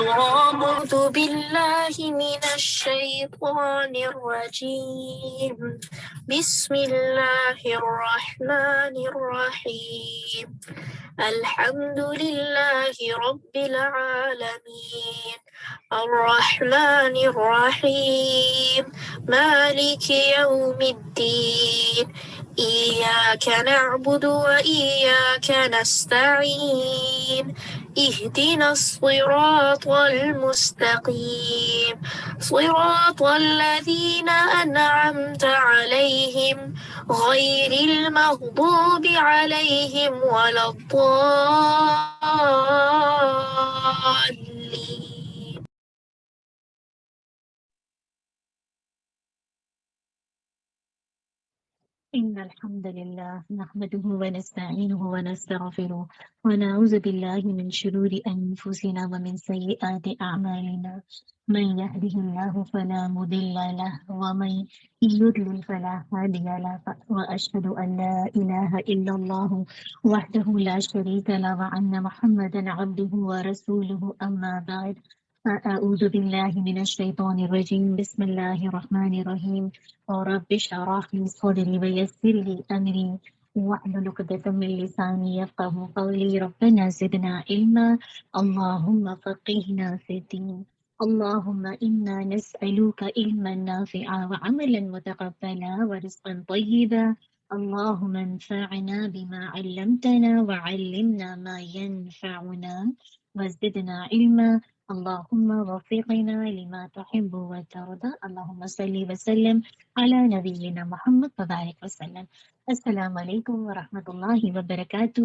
تراب. أعوذ بالله من الشيطان الرجيم. بسم الله الرحمن الرحيم. الحمد لله رب العالمين الرحمن الرحيم مالك يوم الدين إياك نعبد وإياك نستعين اهدنا الصراط المستقيم صراط الذين أنعمت عليهم غير المغضوب عليهم ولا الضالين. إن الحمد لله نحمده ونستعينه ونستغفره ونعوذ بالله من شرور أنفسنا ومن سيئات أعمالنا. من يهده الله فلا مضل له ومن يضلل فلا هادي له وأشهد أن لا إله إلا الله وحده لا شريك له وأن محمدا عبده ورسوله. أما بعد، أعوذ بالله من الشيطان الرجيم. بسم الله الرحمن الرحيم. رب اشرح لي صدري ويسر لي أمري واحلل عقدة من لساني يفقه قولي. ربنا زدنا علما، اللهم فقهنا في الدين، اللهم إنا نسألك علما نافعا وعملا متقبلا ورزقا طيبا. اللهم انفعنا بما علمتنا وعلمنا ما ينفعنا وزدنا علما. اللهم وفقنا لما تحب وترضى. اللهم صل وسلم على نبینا محمد وبارک وسلم. السلام علیکم ورحمۃ اللہ وبرکاتہ.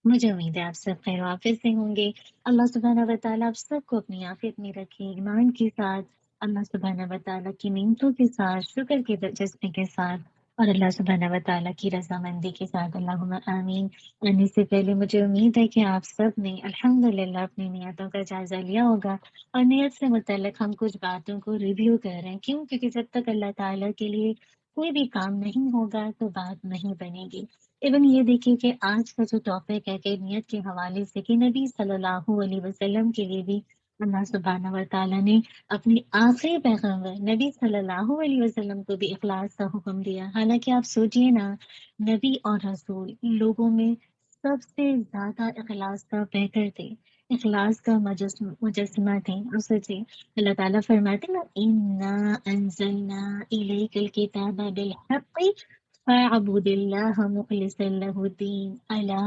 مجھے امید ہے آپ سب خیر و عافیت سے ہوں گے. اللہ سبحانہ و تعالیٰ آپ سب کو اپنی عافیت میں رکھے، ایمان کے ساتھ، اللہ سبحانہ و تعالیٰ کی نعمتوں کے ساتھ، شکر کے جذبے کے ساتھ، اور اللہ سبحانہ و تعالیٰ کی رضامندی کے ساتھ. اللہم آمین. آنے سے پہلے مجھے امید ہے کہ آپ سب نے الحمدللہ اپنی نیتوں کا جائزہ لیا ہوگا، اور نیت سے متعلق ہم کچھ باتوں کو ریویو کر رہے ہیں. کیوں؟ کیونکہ جب تک اللہ تعالیٰ کے لیے کوئی بھی کام نہیں ہوگا تو بات نہیں بنے گی. ایون یہ دیکھیے کہ آج کا جو ٹاپک ہے کہ نیت کے حوالے سے، کہ نبی صلی اللہ علیہ وسلم کے لیے بھی اللہ سبحانہ و تعالیٰ نے اپنی آخری پیغمبر نبی صلی اللہ علیہ وسلم کو بھی اخلاص کا حکم دیا. حالانکہ آپ سوچئے نا، نبی اور رسول لوگوں میں سب سے زیادہ اخلاص کا بہتر تھے، اخلاص کا مجسمہ تھے. اور سوچئے اللہ تعالیٰ فرماتے نا، اِنَّا أَنزَلْنَا إِلَيْكَ الْكِتَابَ بِالْحَقِّ فَاعْبُدِ اللَّهَ مُخْلِصًا لَهُ الدِّينَ أَلَا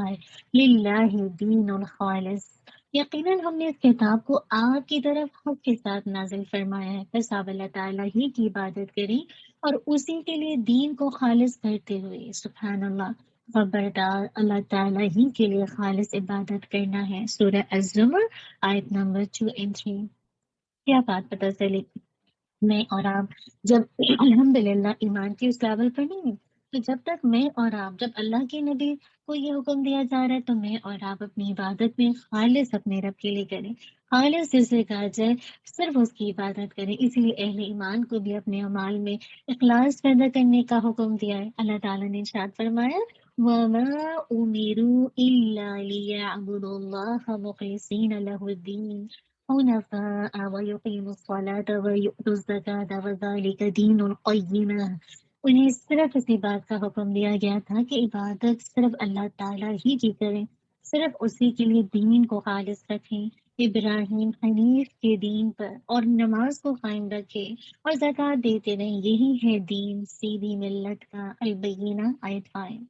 لِلَّهِ الدِّينُ الْخَالِصُ. یقیناً ہم نے اس کتاب کو آپ کی طرف حق کے ساتھ نازل فرمایا ہے، بس آپ اللہ تعالیٰ ہی کی عبادت کریں اور اسی کے لیے دین کو خالص کرتے ہوئے. سبحان اللہ، خبردار، اللہ تعالیٰ ہی کے لیے خالص عبادت کرنا ہے. سورہ الزمر آیت نمبر 2 and 3. کیا بات پتہ چلی؟ میں اور آپ جب الحمدللہ ایمان کی اس لیول پر نہیں ہیں، تو جب تک میں اور آپ، جب اللہ کے نبی کو یہ حکم دیا جا رہا ہے تو میں اور آپ اپنی عبادت میں خالص اپنے رب کے لیے کریں، خالص جسے کہا جائے صرف اس کی عبادت کریں. اسی لیے اہل ایمان کو بھی اپنے اعمال میں اخلاص پیدا کرنے کا حکم دیا ہے. اللہ تعالیٰ نے ارشاد فرمایا، وَمَا أُمِرُوا إِلَّا لِيَعْبُدُوا اللَّهَ مُخْلِصِينَ لَهُ الدِّينَ حنفاء ويقيموا الصلاة ويؤتوا الزكاة وذلك دين القيمة. انہیں صرف اسی بات کا حکم دیا گیا تھا کہ عبادت صرف اللہ تعالیٰ ہی کی کریں، صرف اسی کے لیے دین کو خالص رکھیں، ابراہیم حنیف کے دین پر، اور نماز کو قائم رکھیں اور زکوٰۃ دیتے رہیں. یہی ہے دین، سیدھی ملت کا. البینہ آیت 5.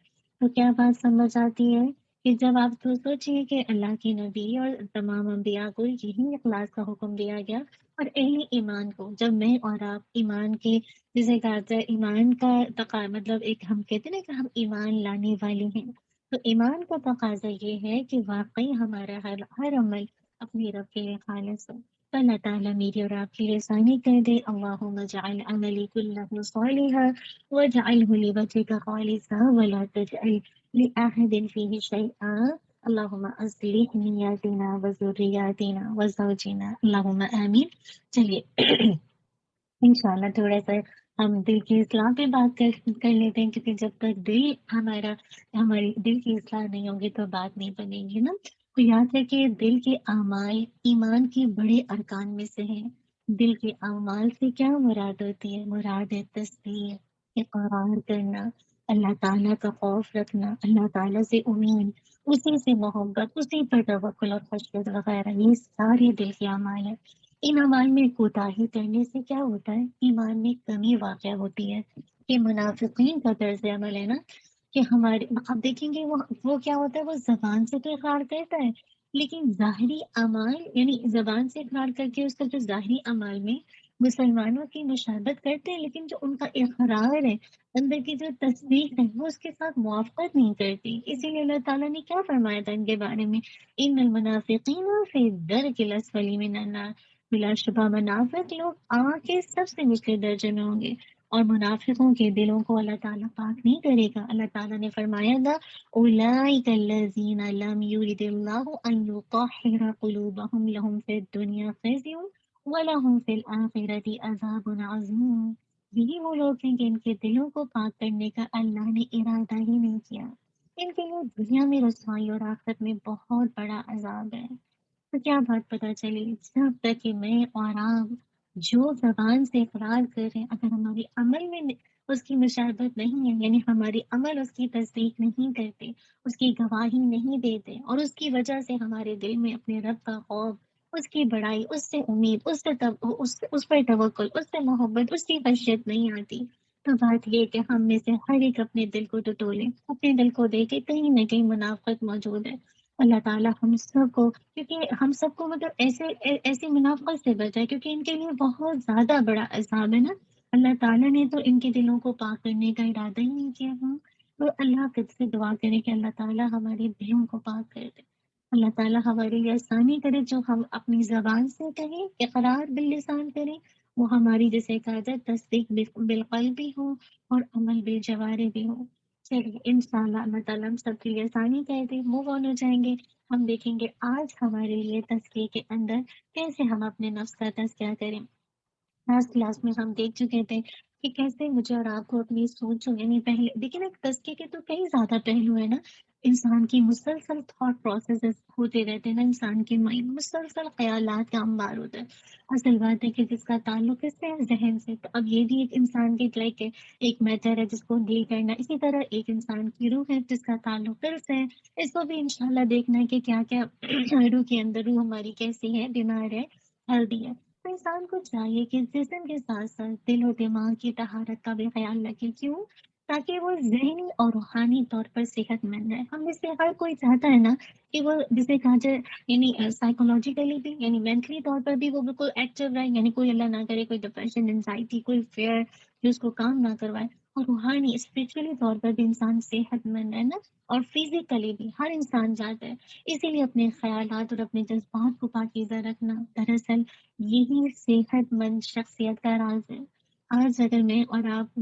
تو کیا بات سمجھ آتی ہے کہ جب آپ تو سوچیے کہ اللہ کے نبی اور تمام انبیاء کو یہی اخلاص کا حکم دیا گیا، اور اہل ایمان کو، جب میں اور آپ ایمان کے، جسے کہا جائے ایمان کا مطلب ایک ہم کہتے ہیں نا کہ ہم ایمان لانے والے ہیں، تو ایمان کا تقاضا یہ ہے کہ واقعی ہمارا ہر عمل اپنے رب کے لیے خالص ہو. تو اللہ تعالیٰ میری اور آپ کی آسانی کر دے. اللہم اجعل عملی کلہ صالحا واجعلہ لوجہک خالصا ولا تجعل لأحد فیہ شیئا. اللہم اصلح نیاتنا وذریاتنا وزوجنا. اللہم آمین. چلیے انشاءاللہ تھوڑا سا ہم دل کی اصلاح پہ بات کر لیتے ہیں، کیونکہ جب تک ہماری دل کی اصلاح نہیں ہوگی تو بات نہیں بنے گی نا. تو یاد ہے کہ دل کے اعمال ایمان کے بڑے ارکان میں سے ہیں۔ دل کے اعمال سے کیا مراد ہوتی ہے؟ مراد ہے تصدیق، اقرار کرنا، اللہ تعالیٰ کا خوف رکھنا، اللہ تعالیٰ سے امید، اسی سے محبت، اسی پر توکل اور خشیت وغیرہ، یہ سارے دل کے اعمال ہیں۔ ان اعمال میں کوتاہی کرنے سے کیا ہوتا ہے؟ ایمان میں کمی واقع ہوتی ہے۔ یہ منافقین کا طرز عمل ہے نا، کہ ہمارے آپ دیکھیں گے وہ کیا ہوتا ہے، وہ زبان سے تو اقرار کرتا ہے، لیکن ظاہری اعمال یعنی زبان سے اقرار کر کے اس کا جو ظاہری اعمال میں مسلمانوں کی مشابہت کرتے ہیں، لیکن جو ان کا اقرار ہے، اندر کی جو تصدیق ہے، وہ اس کے ساتھ موافقت نہیں کرتی۔ اسی لیے اللہ تعالیٰ نے کیا فرمایا تھا ان کے بارے میں؟ ان المنافقین فی الدرک الاسفل من النار، بلا شبہ منافق لوگ آگ کے سب سے نچلے درجے میں ہوں گے، اور منافقوں کے دلوں کو اللہ تعالیٰ پاک نہیں کرے گا۔ اللہ تعالیٰ نے فرمایا تھا اولئک الذین لم یرد اللہ ان یطہر قلوبہم لہم فی الدنیا خزی ولہم فی الآخرۃ عذاب عظیم۔ یہی وہ لوگ ہیں کہ ان کے دلوں کو پاک کرنے کا اللہ نے ارادہ ہی نہیں کیا، ان کے لیے دنیا میں رسوائی اور آخرت میں بہت بڑا عذاب ہے۔ تو کیا بات پتہ چلی؟ جب تک کہ میں اور آپ جو زبان سے اقرار کر رہے ہیں، اگر ہماری عمل میں اس کی مشابہت نہیں ہے، یعنی ہماری عمل اس کی تصدیق نہیں کرتے، اس کی گواہی نہیں دیتے، اور اس کی وجہ سے ہمارے دل میں اپنے رب کا خوف، اس کی بڑائی، اس سے امید، اس پر توکل، اس سے محبت، اس کی خشیت نہیں آتی، تو بات یہ کہ ہم میں سے ہر ایک اپنے دل کو ٹٹولے، اپنے دل کو دیکھے کہیں نہ کہیں منافقت موجود ہے۔ اللہ تعالیٰ ہم سب کو، کیونکہ ہم سب کو مطلب ایسی منافقت سے بچائے، کیونکہ ان کے لیے بہت زیادہ بڑا عذاب ہے نا۔ اللہ تعالیٰ نے تو ان کے دلوں کو پاک کرنے کا ارادہ ہی نہیں کیا۔ ہوں تو اللہ خود سے دعا کرے کہ اللہ تعالیٰ ہمارے دلوں کو پاک کر دے، اللہ تعالیٰ ہمارے لیے آسانی کرے، جو ہم اپنی زبان سے کہیں، اقرار باللسان کریں، وہ ہماری جیسے کہا جائے تصدیق بالقلب بھی ہو اور عمل بالجوارح بھی ہو۔ چلیے انشاءاللہ اللہ تعالیٰ ہم سب کے لیے آسانی کر دے، موو آن ہو جائیں گے۔ ہم دیکھیں گے آج ہمارے لیے تزکیے کے اندر کیسے ہم اپنے نفس کا تزکیہ کریں۔ لاسٹ کلاس میں ہم دیکھ چکے تھے کہ کیسے مجھے اور آپ کو اپنی سوچ یعنی پہلے دیکھیں نا، تزکیے کے تو کئی زیادہ پہلو ہے نا، انسان کی مسلسل تھاٹ پروسیسز ہوتے رہتے ہیں نا، انسان کے مائنڈ مسلسل خیالات کا انبار ہوتا ہے۔ اصل بات ہے کہ جس کا تعلق اس سے ہے ذہن سے، تو اب یہ بھی ایک انسان کی لائک ایک میٹر ہے جس کو ڈیل کرنا، اسی طرح ایک انسان کی روح ہے جس کا تعلق دل سے ہے، اس کو بھی انشاءاللہ دیکھنا ہے کہ کیا کیا روح کے اندر روح ہماری کیسی ہے، بیمار ہے، ہیلدی ہے۔ تو انسان کو چاہیے کہ جسم کے ساتھ ساتھ دل و دماغ کی طہارت کا بھی خیال رکھے۔ کیوں؟ تاکہ وہ ذہنی اور روحانی طور پر صحت مند رہے۔ ہم میں سے ہر کوئی چاہتا ہے نا کہ وہ جسے کہا جائے یعنی سائیکولوجیکلی بھی یعنی مینٹلی طور پر بھی وہ بالکل ایکٹیو رہے، یعنی کوئی اللہ نہ کرے کوئی ڈپریشن، انزائٹی، کوئی فیئر جو اس کو کام نہ کروائے، اور روحانی اسپرچولی طور پر بھی انسان صحت مند ہے نا، اور فزیکلی بھی ہر انسان چاہتا ہے۔ اسی لیے اپنے خیالات اور اپنے جذبات کو پاکیزہ رکھنا دراصل یہی صحت مند شخصیت کا راز ہے۔ آج اگر میں اور آپ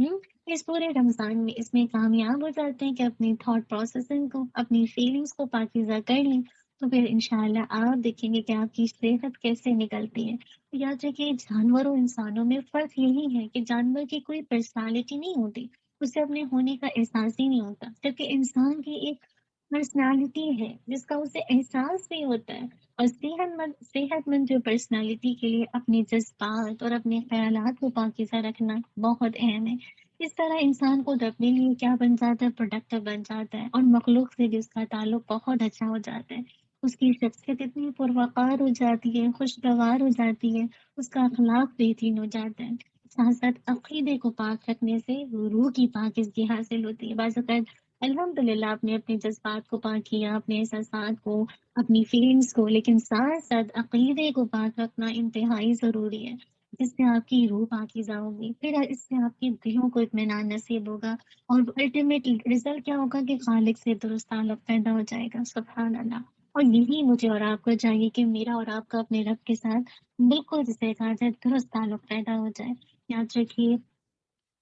اس پورے رمضان میں اس میں کامیاب ہو جاتے ہیں کہ اپنی تھاٹ پروسیسنگ کو، اپنی فیلنگس کو پاکیزہ کر لیں، تو پھر انشاءاللہ آپ دیکھیں گے کہ آپ کی صحت کیسے نکلتی ہے۔ یاد رکھیے جانوروں انسانوں میں فرق یہی ہے کہ جانور کی کوئی پرسنالٹی نہیں ہوتی، اسے اپنے ہونے کا احساس ہی نہیں ہوتا، جبکہ انسان کی ایک پرسنالٹی ہے جس کا اسے احساس بھی ہوتا ہے۔ اور صحت مند جو پرسنالٹی کے لیے اپنے جذبات اور اپنے خیالات کو پاکیزہ رکھنا بہت اہم ہے۔ اس طرح انسان کو اپنے لیے کیا بن جاتا ہے، پروڈکٹیو بن جاتا ہے، اور مخلوق سے بھی اس کا تعلق بہت اچھا ہو جاتا ہے۔ اس کی شخصیت اتنی پروقار ہو جاتی ہے، خوشگوار ہو جاتی ہے، اس کا اخلاق بہترین ہو جاتا ہے۔ ساتھ ساتھ عقیدے کو پاک رکھنے سے روح کی پاکیزگی حاصل ہوتی ہے۔ بعض اوقات الحمد للہ آپ نے اپنے جذبات کو پاک کیا، اپنے احساسات کو، اپنی فیلنگس کو، لیکن ساتھ ساتھ عقیدے کو پاک رکھنا انتہائی ضروری ہے، جس سے آپ کی روح پاکیزہ ہوگی، پھر اس سے آپ کے دلوں کو اطمینان نصیب ہوگا، اور الٹیمیٹ رزلٹ کیا ہوگا کہ خالق سے درست تعلق پیدا ہو جائے گا۔ سبحان اللہ۔ اور یہی مجھے اور آپ کو چاہیے کہ میرا اور آپ کا اپنے رب کے ساتھ بالکل جسے کہا جائے درست تعلق پیدا ہو جائے۔ یاد رکھیے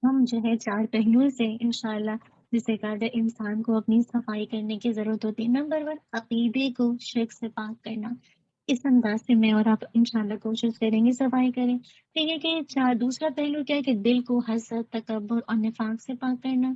ہم جو ہے چار پہلوؤں سے انشاءاللہ جسے کہا جائے انسان کو اپنی صفائی کرنے کی ضرورت ہوتی ہے۔ نمبر 1، عقیدے کو شرک سے پاک کرنا۔ اس انداز سے میں اور آپ انشاءاللہ کوشش کریں گے صفائی کریں۔ ٹھیک ہے کہ دوسرا پہلو کیا ہے کہ دل کو حسد، تکبر اور نفاق سے پاک کرنا۔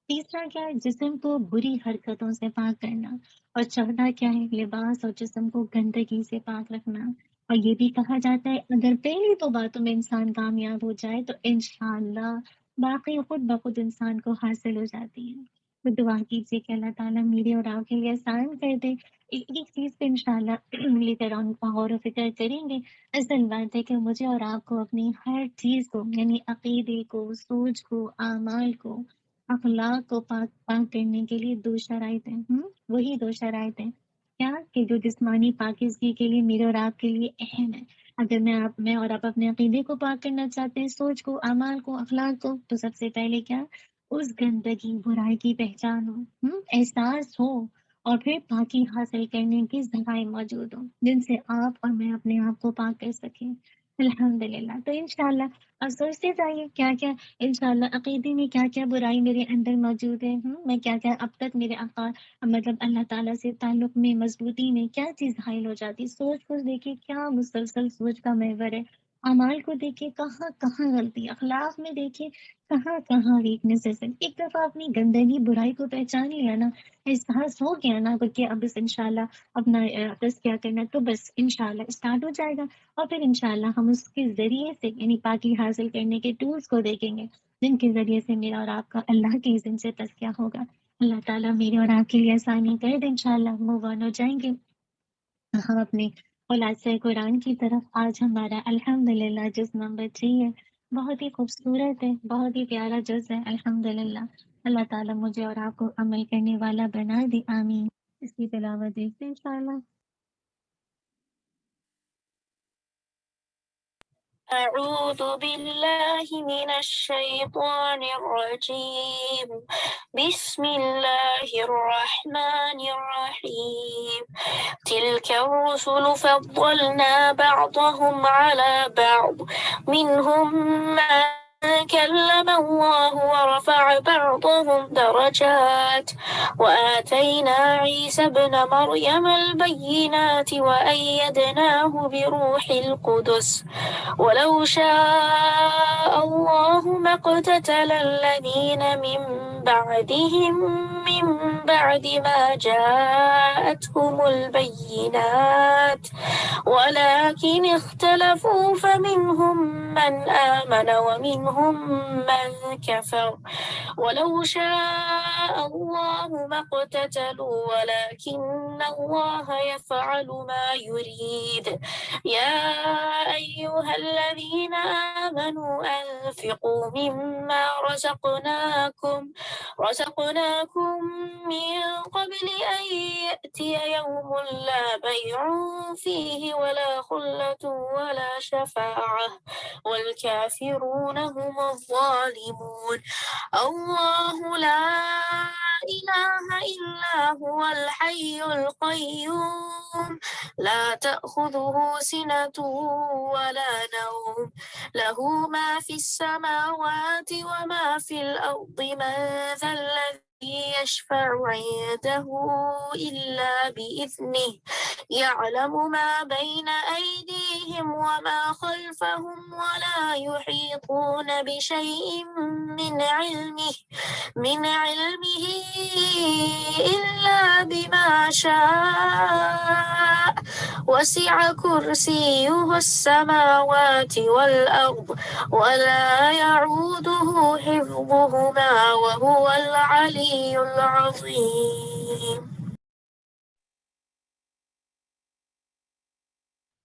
تیسرا کیا ہے؟ جسم کو بری حرکتوں سے پاک کرنا. اور چوتھا کیا ہے؟ لباس اور جسم کو گندگی سے پاک رکھنا. اور یہ بھی کہا جاتا ہے اگر پہلی دو باتوں میں انسان کامیاب ہو جائے تو انشاءاللہ باقی خود بخود انسان کو حاصل ہو جاتی ہے. تو دعا کیجیے کہ اللہ تعالیٰ میرے اور آپ کے لیے آسان کر دے. ایک چیز پہ انشاءاللہ لیٹر آن غور و فکر کریں گے. اصل بات ہے کہ مجھے اور آپ کو اپنی ہر چیز کو یعنی عقیدے کو، سوچ کو، اعمال کو، اخلاق کو پاک پاک کرنے کے لیے دو شرائطیں وہی دو شرائطیں کیا کہ جو جسمانی پاکیزگی کے لیے میرے اور آپ کے لیے اہم ہے. اگر میں اور آپ اپنے عقیدے کو پاک کرنا چاہتے ہیں، سوچ کو، اعمال کو، اخلاق کو، تو سب سے پہلے کیا اس گندگی برائی کی پہچان ہو، احساس ہو، اور پھر پاکی حاصل کرنے کے ذرائع موجود ہوں جن سے آپ اور میں اپنے آپ کو پاک کر سکیں. الحمد للہ. تو انشاءاللہ اب سوچتے جائیے کیا کیا انشاءاللہ عقیدے میں کیا کیا برائی میرے اندر موجود ہے. میں کیا کیا اب تک میرے مطلب اللہ تعالیٰ سے تعلق میں، مضبوطی میں کیا چیز حائل ہو جاتی. سوچ کو دیکھیے کیا مسلسل سوچ کا محور ہے. اعمال کو دیکھیے کہاں کہاں غلطی. اخلاق میں دیکھیے کہاں کہاں ویکنیس ہے. ایک دفعہ اپنی گندگی برائی کو پہچان لیا نا، احساس ہو گیا نا کہ اب بس انشاءاللہ اپنا تزکیہ کرنا، تو بس انشاءاللہ اسٹارٹ ہو جائے گا. اور پھر انشاءاللہ ہم اس کے ذریعے سے یعنی پاکی حاصل کرنے کے ٹولس کو دیکھیں گے جن کے ذریعے سے میرا اور آپ کا اللہ کے اذن سے تزکیہ ہوگا. اللہ تعالیٰ میرے اور آپ کے لیے آسانی کر دے. انشاءاللہ موو آن ہو جائیں گے ہم اپنے خلاصۂ قرآن کی طرف. آج ہمارا الحمدللہ جز نمبر 3 ہے. بہت ہی خوبصورت ہے، بہت ہی پیارا جز ہے الحمدللہ. اللہ تعالیٰ مجھے اور آپ کو عمل کرنے والا بنا دے. آمین. اس کی تلاوت دیکھتے ہیں انشاءاللہ. أعوذ بالله من الشيطان الرجيم. بسم الله الرحمن الرحيم. تلك الرسل فضلنا بعضهم على بعض منهم من كلم الله ورفع بعضهم درجات وآتينا عيسى ابن مريم البينات وأيدناه بروح القدس ولو شاء الله ما اقتتل الذين من بعدهم من بعد ما جاءتهم البينات ولكن اختلفوا فمنهم من آمن ومنهم من كفر ولو شاء الله ما اقتتلوا ولكن الله يفعل ما يريد. يا أيها الذين آمنوا أنفقوا مما رزقناكم من قبل أن يأتي يوم لا بيع فيه ولا خلة ولا شفاعة والكافرون هم الظالمون. الله لا إله إلا هو الحي القيوم لا تأخذه سنة ولا نوم له ما في السماوات وما في الأرض من ذا الذي يشفع عنده إلا بإذنه يعلم ما بين أيديهم وما خلفهم ولا يحيطون بشيء من علمه إلا بما شاء وسع كرسيه السماوات والأرض ولا يعوده حفظهما وهو العلي العظيم.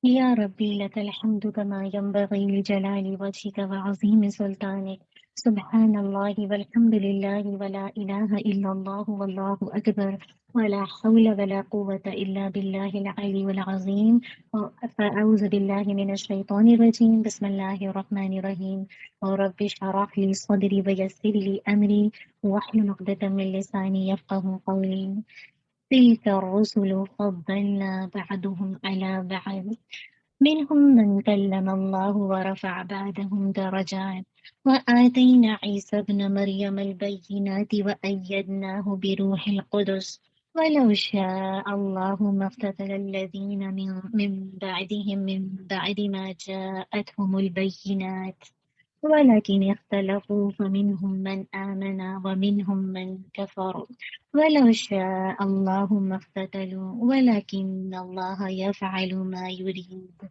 يا ربي لك الحمد كما ينبغي لجلال وجهك وعظيم سلطانك. سبحان الله والحمد لله ولا إله إلا الله والله أكبر ولا حول ولا قوة إلا بالله العلي العظيم. فأعوذ بالله من الشيطان الرجيم. بسم الله الرحمن الرحيم. رب اشرح لي صدري ويسر لي أمري واحلل عقدة من لساني يفقه قولي. تلك الرسل فضلنا بعضهم على بعض منهم من كلم الله ورفع بعضهم درجات وآتينا عيسى ابن مريم البينات وأيدناه بروح القدس ولو شاء الله ما اقتتل الذين من بعدهم من بعد ما جاءتهم البينات ولكن اختلفوا فمنهم من آمن ومنهم من كفر ولو شاء الله ما اقتتلوا ولكن الله يفعل ما يريد.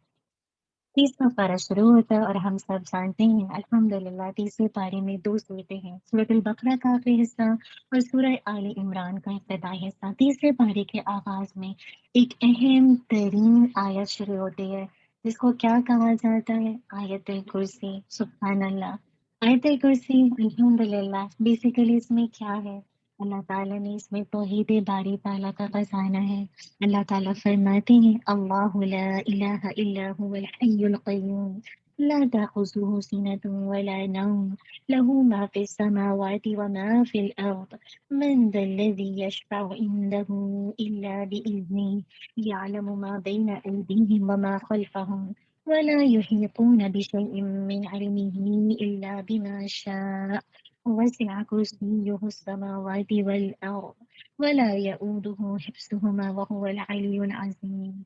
تیسرا پارہ شروع ہوتا ہے اور ہم سب جانتے ہیں الحمدللہ تیسرے پارے میں دو صورتیں ہیں، سورۃ البقرہ کا آخری حصہ اور سورہ آل عمران کا ابتدائی حصہ۔ تیسرے پارے کے آغاز میں ایک اہم ترین آیت شروع ہوتی ہے جس کو کیا کہا جاتا ہے؟ آیت الکرسی۔ سبحان اللہ، آیت الکرسی الحمدللہ بیسیکلی اس میں کیا ہے؟ اللہ تعالیٰ نے اس میں توحید باری تعالیٰ کا خزانہ ہے۔ اللہ تعالیٰ فرماتے ہیں اللہ لا الہ الا هو الحی القیوم لا تأخذه سنة ولا نوم له ما في السماوات وما في الأرض من ذا الذي يشفع عنده إلا بإذنه يعلم ما بين أيديهم وما خلفهم ولا يحيطون بشيء من علمه إلا بما شاء وسع كرسيه السماوات والأرض ولا يؤوده حفظهما وهو العلی العظیم۔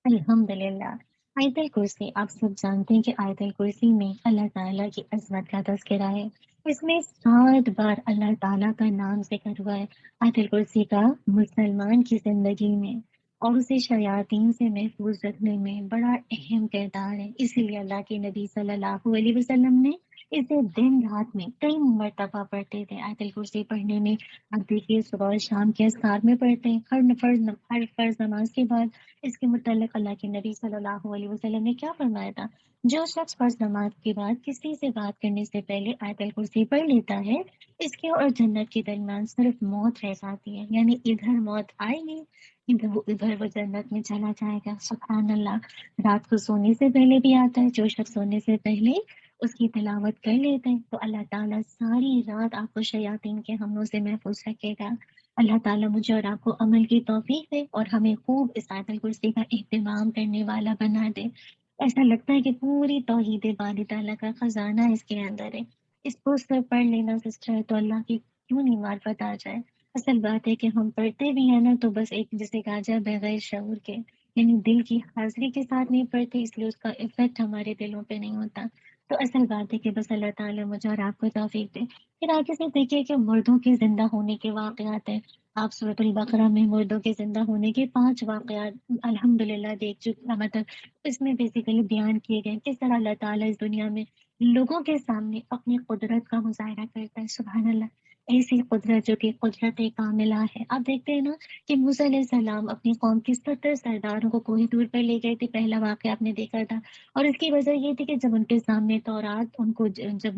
الحمد للہ، آیت الکرسی آپ سب جانتے ہیں کہ آیت الکرسی میں اللہ تعالیٰ کی عظمت کا تذکرہ ہے۔ اس میں 7 بار اللہ تعالیٰ کا نام ذکر ہوا ہے آیت الکرسی کا مسلمان کی زندگی میں، اور اسے شیاطین سے محفوظ رکھنے میں بڑا اہم کردار ہے۔ اسی لیے اللہ کے نبی صلی اللہ علیہ وسلم نے اسے دن رات میں کئی مرتبہ پڑھتے تھے۔ آیت الکرسی پڑھنے میں آپ دیکھیے صبح اور شام کے اذکار میں پڑھتے ہیں، ہر فرض نماز کے بعد۔ اس کے متعلق اللہ کے نبی صلی اللہ علیہ وسلم نے کیا فرمایا تھا؟ جو شخص فرض نماز کے بعد کسی سے بات کرنے سے پہلے آیت الکرسی پڑھ لیتا ہے، اس کے اور جنت کے درمیان صرف موت رہ جاتی ہے، یعنی ادھر موت آئے گی، ادھر وہ جنت میں چلا جائے گا۔ سبحان اللہ، رات کو سونے سے پہلے بھی آتا ہے، جو شخص سونے سے پہلے اس کی تلاوت کر لیتے ہیں تو اللہ تعالیٰ ساری رات آپ کو شیاطین کے حملوں سے محفوظ رکھے گا۔ اللہ تعالیٰ مجھے اور آپ کو عمل کی توفیق دے اور ہمیں خوب اس آیت الکرسی کا اہتمام کرنے والا بنا دے۔ ایسا لگتا ہے کہ پوری توحید باری تعالیٰ کا خزانہ اس کے اندر ہے۔ اس کو صرف پڑھ لینا سسٹر تو اللہ کی کیوں نہیں معرفت آ جائے۔ اصل بات ہے کہ ہم پڑھتے بھی ہیں نا تو بس ایک جسے کہا جائے بغیر شعور کے، یعنی دل کی حاضری کے ساتھ نہیں پڑھتے، اس لیے اس کا افیکٹ ہمارے دلوں پہ نہیں ہوتا۔ تو اصل بات ہے کہ بس اللہ تعالیٰ مجھے اور آپ کو توفیق دے۔ پھر آگے سے دیکھیے کہ مردوں کے زندہ ہونے کے واقعات ہیں۔ آپ سورۃ البقرہ میں مردوں کے زندہ ہونے کے 5 واقعات الحمدللہ دیکھ چکے، مطلب اس میں بیسیکلی بیان کیے گئے کس طرح اللہ تعالیٰ اس دنیا میں لوگوں کے سامنے اپنی قدرت کا مظاہرہ کرتا ہے۔ سبحان اللہ، ایسی قدرت جو کہ قدرت کاملہ ہے۔ آپ دیکھتے ہیں نا کہ موسیٰ علیہ السلام اپنی قوم کی 70 سرداروں کو کوہ طور پر لے گئے تھے، پہلا واقعہ آپ نے دیکھا تھا، اور اس کی وجہ یہ تھی کہ جب ان کے سامنے تورات ان کو جب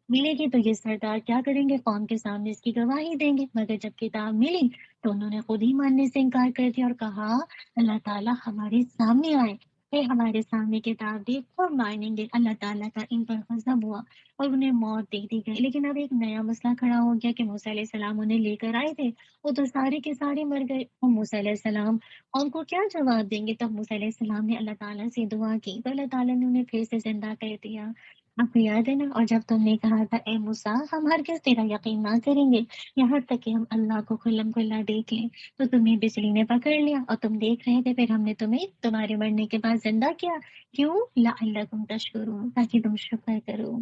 ملے گی تو یہ سردار کیا کریں گے؟ قوم کے سامنے اس کی گواہی دیں گے، مگر جب کتاب ملی تو انہوں نے خود ہی ماننے سے انکار کر دیا اور کہا اللہ تعالیٰ ہمارے سامنے آئے، پھر ہمارے سامنے کتاب دی خود مانیں گے۔ اللہ تعالیٰ کا ان پر غضب ہوا اور انہیں موت دے دی گئی۔ لیکن اب ایک نیا مسئلہ کھڑا ہو گیا کہ موسیٰ علیہ السلام انہیں لے کر آئے تھے، وہ تو سارے کے سارے مر گئے، اور موسیٰ علیہ السلام ان کو کیا جواب دیں گے؟ تب موسیٰ علیہ السلام نے اللہ تعالیٰ سے دعا کی تو اللہ تعالیٰ نے انہیں پھر سے زندہ کر دیا۔ آپ کو یاد ہے نا؟ اور جب تم نے کہا تھا اے موسیٰ ہم ہرگز تیرا یقین نہ کریں گے یہاں تک کہ ہم اللہ کو کھلم کھلا دیکھ لیں، تو تمہیں بجلی نے پکڑ لیا اور تم دیکھ رہے تھے، پھر ہم نے تمہیں تمہارے مرنے کے بعد زندہ کیا۔ کیوں؟ لعلکم تشکرون، تاکہ تم شکر کرو۔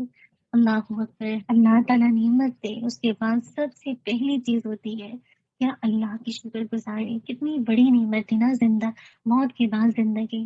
اللہ اکبر، اللہ تعالیٰ نعمت دے اس کے بعد سب سے پہلی چیز ہوتی ہے کیا؟ اللہ کی شکر گزاری۔ کتنی بڑی نعمت تھی نا زندہ، موت کے بعد زندگی۔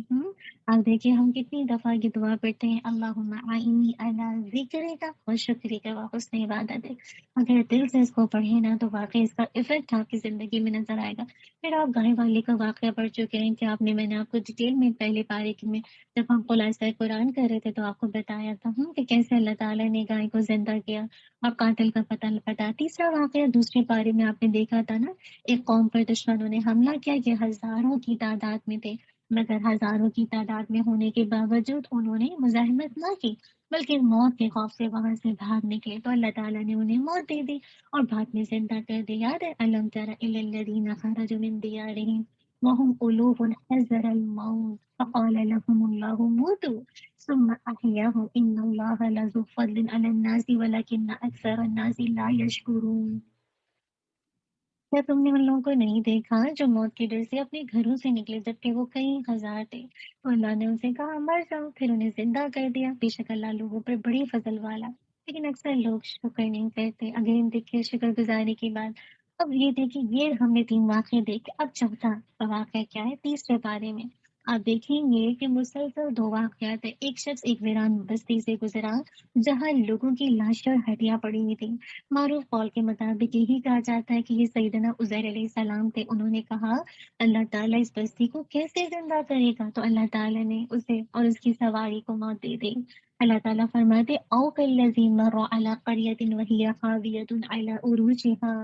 آپ دیکھیے ہم کتنی دفعہ یہ دعا پڑھتے ہیں اللہم اعنی علی ذکرک و شکرک و حسن عبادتک۔ اگر دل سے اس کو پڑھیں نا تو واقعی اس کا ایفیکٹ آپ کی زندگی میں نظر آئے گا۔ پھر آپ گائے والے کا واقعہ پڑھ چکے ہیں کہ میں نے آپ کو ڈیٹیل میں پہلے پارے میں جب ہم خلاصہ قرآن کر رہے تھے تو آپ کو بتایا تھا کہ کیسے اللہ تعالیٰ نے گائے کو زندہ کیا اور قاتل کا پتہ پتا۔ تیسرا واقعہ دوسرے پارے میں آپ نے دیکھا تھا نا، ایک قوم پر دشمنوں نے حملہ کیا، یہ ہزاروں کی تعداد میں تھے، مگر ہزاروں کی تعداد میں ہونے کے باوجود انہوں نے مزاحمت نہ کی بلکہ موت کے خوف سے وہاں سے بھاگ نکلے تو اللہ تعالیٰ نے انہیں موت دے دی اور بعد میں زندہ کر دی۔ یاد ہے الم تر الی الذین خرجوا من دیارہم وهم الوف حذر الموت فقال لهم الله موتوا ثم احیاهم ان اللہ لذو فضل علی الناس ولکن اکثر الناس لا یشکرون۔ کیا تم نے ان لوگوں کو نہیں دیکھا جو موت کے ڈر سے اپنے گھروں سے نکلے جبکہ وہ کئی ہزار تھے؟ تو اللہ نے ان سے کہا مر جاؤ، پھر انہیں زندہ کر دیا۔ بے شک اللہ لوگوں پر بڑی فضل والا، لیکن اکثر لوگ شکر نہیں کرتے۔ اگر ان دیکھے شکر گزاری کی بات، اب یہ دیکھیے، یہ ہم نے تین واقعے دیکھے، اب چوتھا واقعہ کیا ہے تیسرے پارے میں؟ آپ دیکھیں گے کہ مسلسل دو واقعات ہیں۔ ایک شخص ایک ویران بستی سے گزرا جہاں لوگوں کی لاشیں اور ہڈیاں پڑی ہوئی تھی۔ معروف قول کے مطابق یہی کہا جاتا ہے کہ یہ سیدنا عزیر علیہ السلام تھے۔ انہوں نے کہا اللہ تعالیٰ اس بستی کو کیسے زندہ کرے گا؟ تو اللہ تعالیٰ نے اسے اور اس کی سواری کو موت دے دی۔ اللہ تعالیٰ فرماتے او کالذی مر علی قریۃ وہی خاویۃ علی عروشها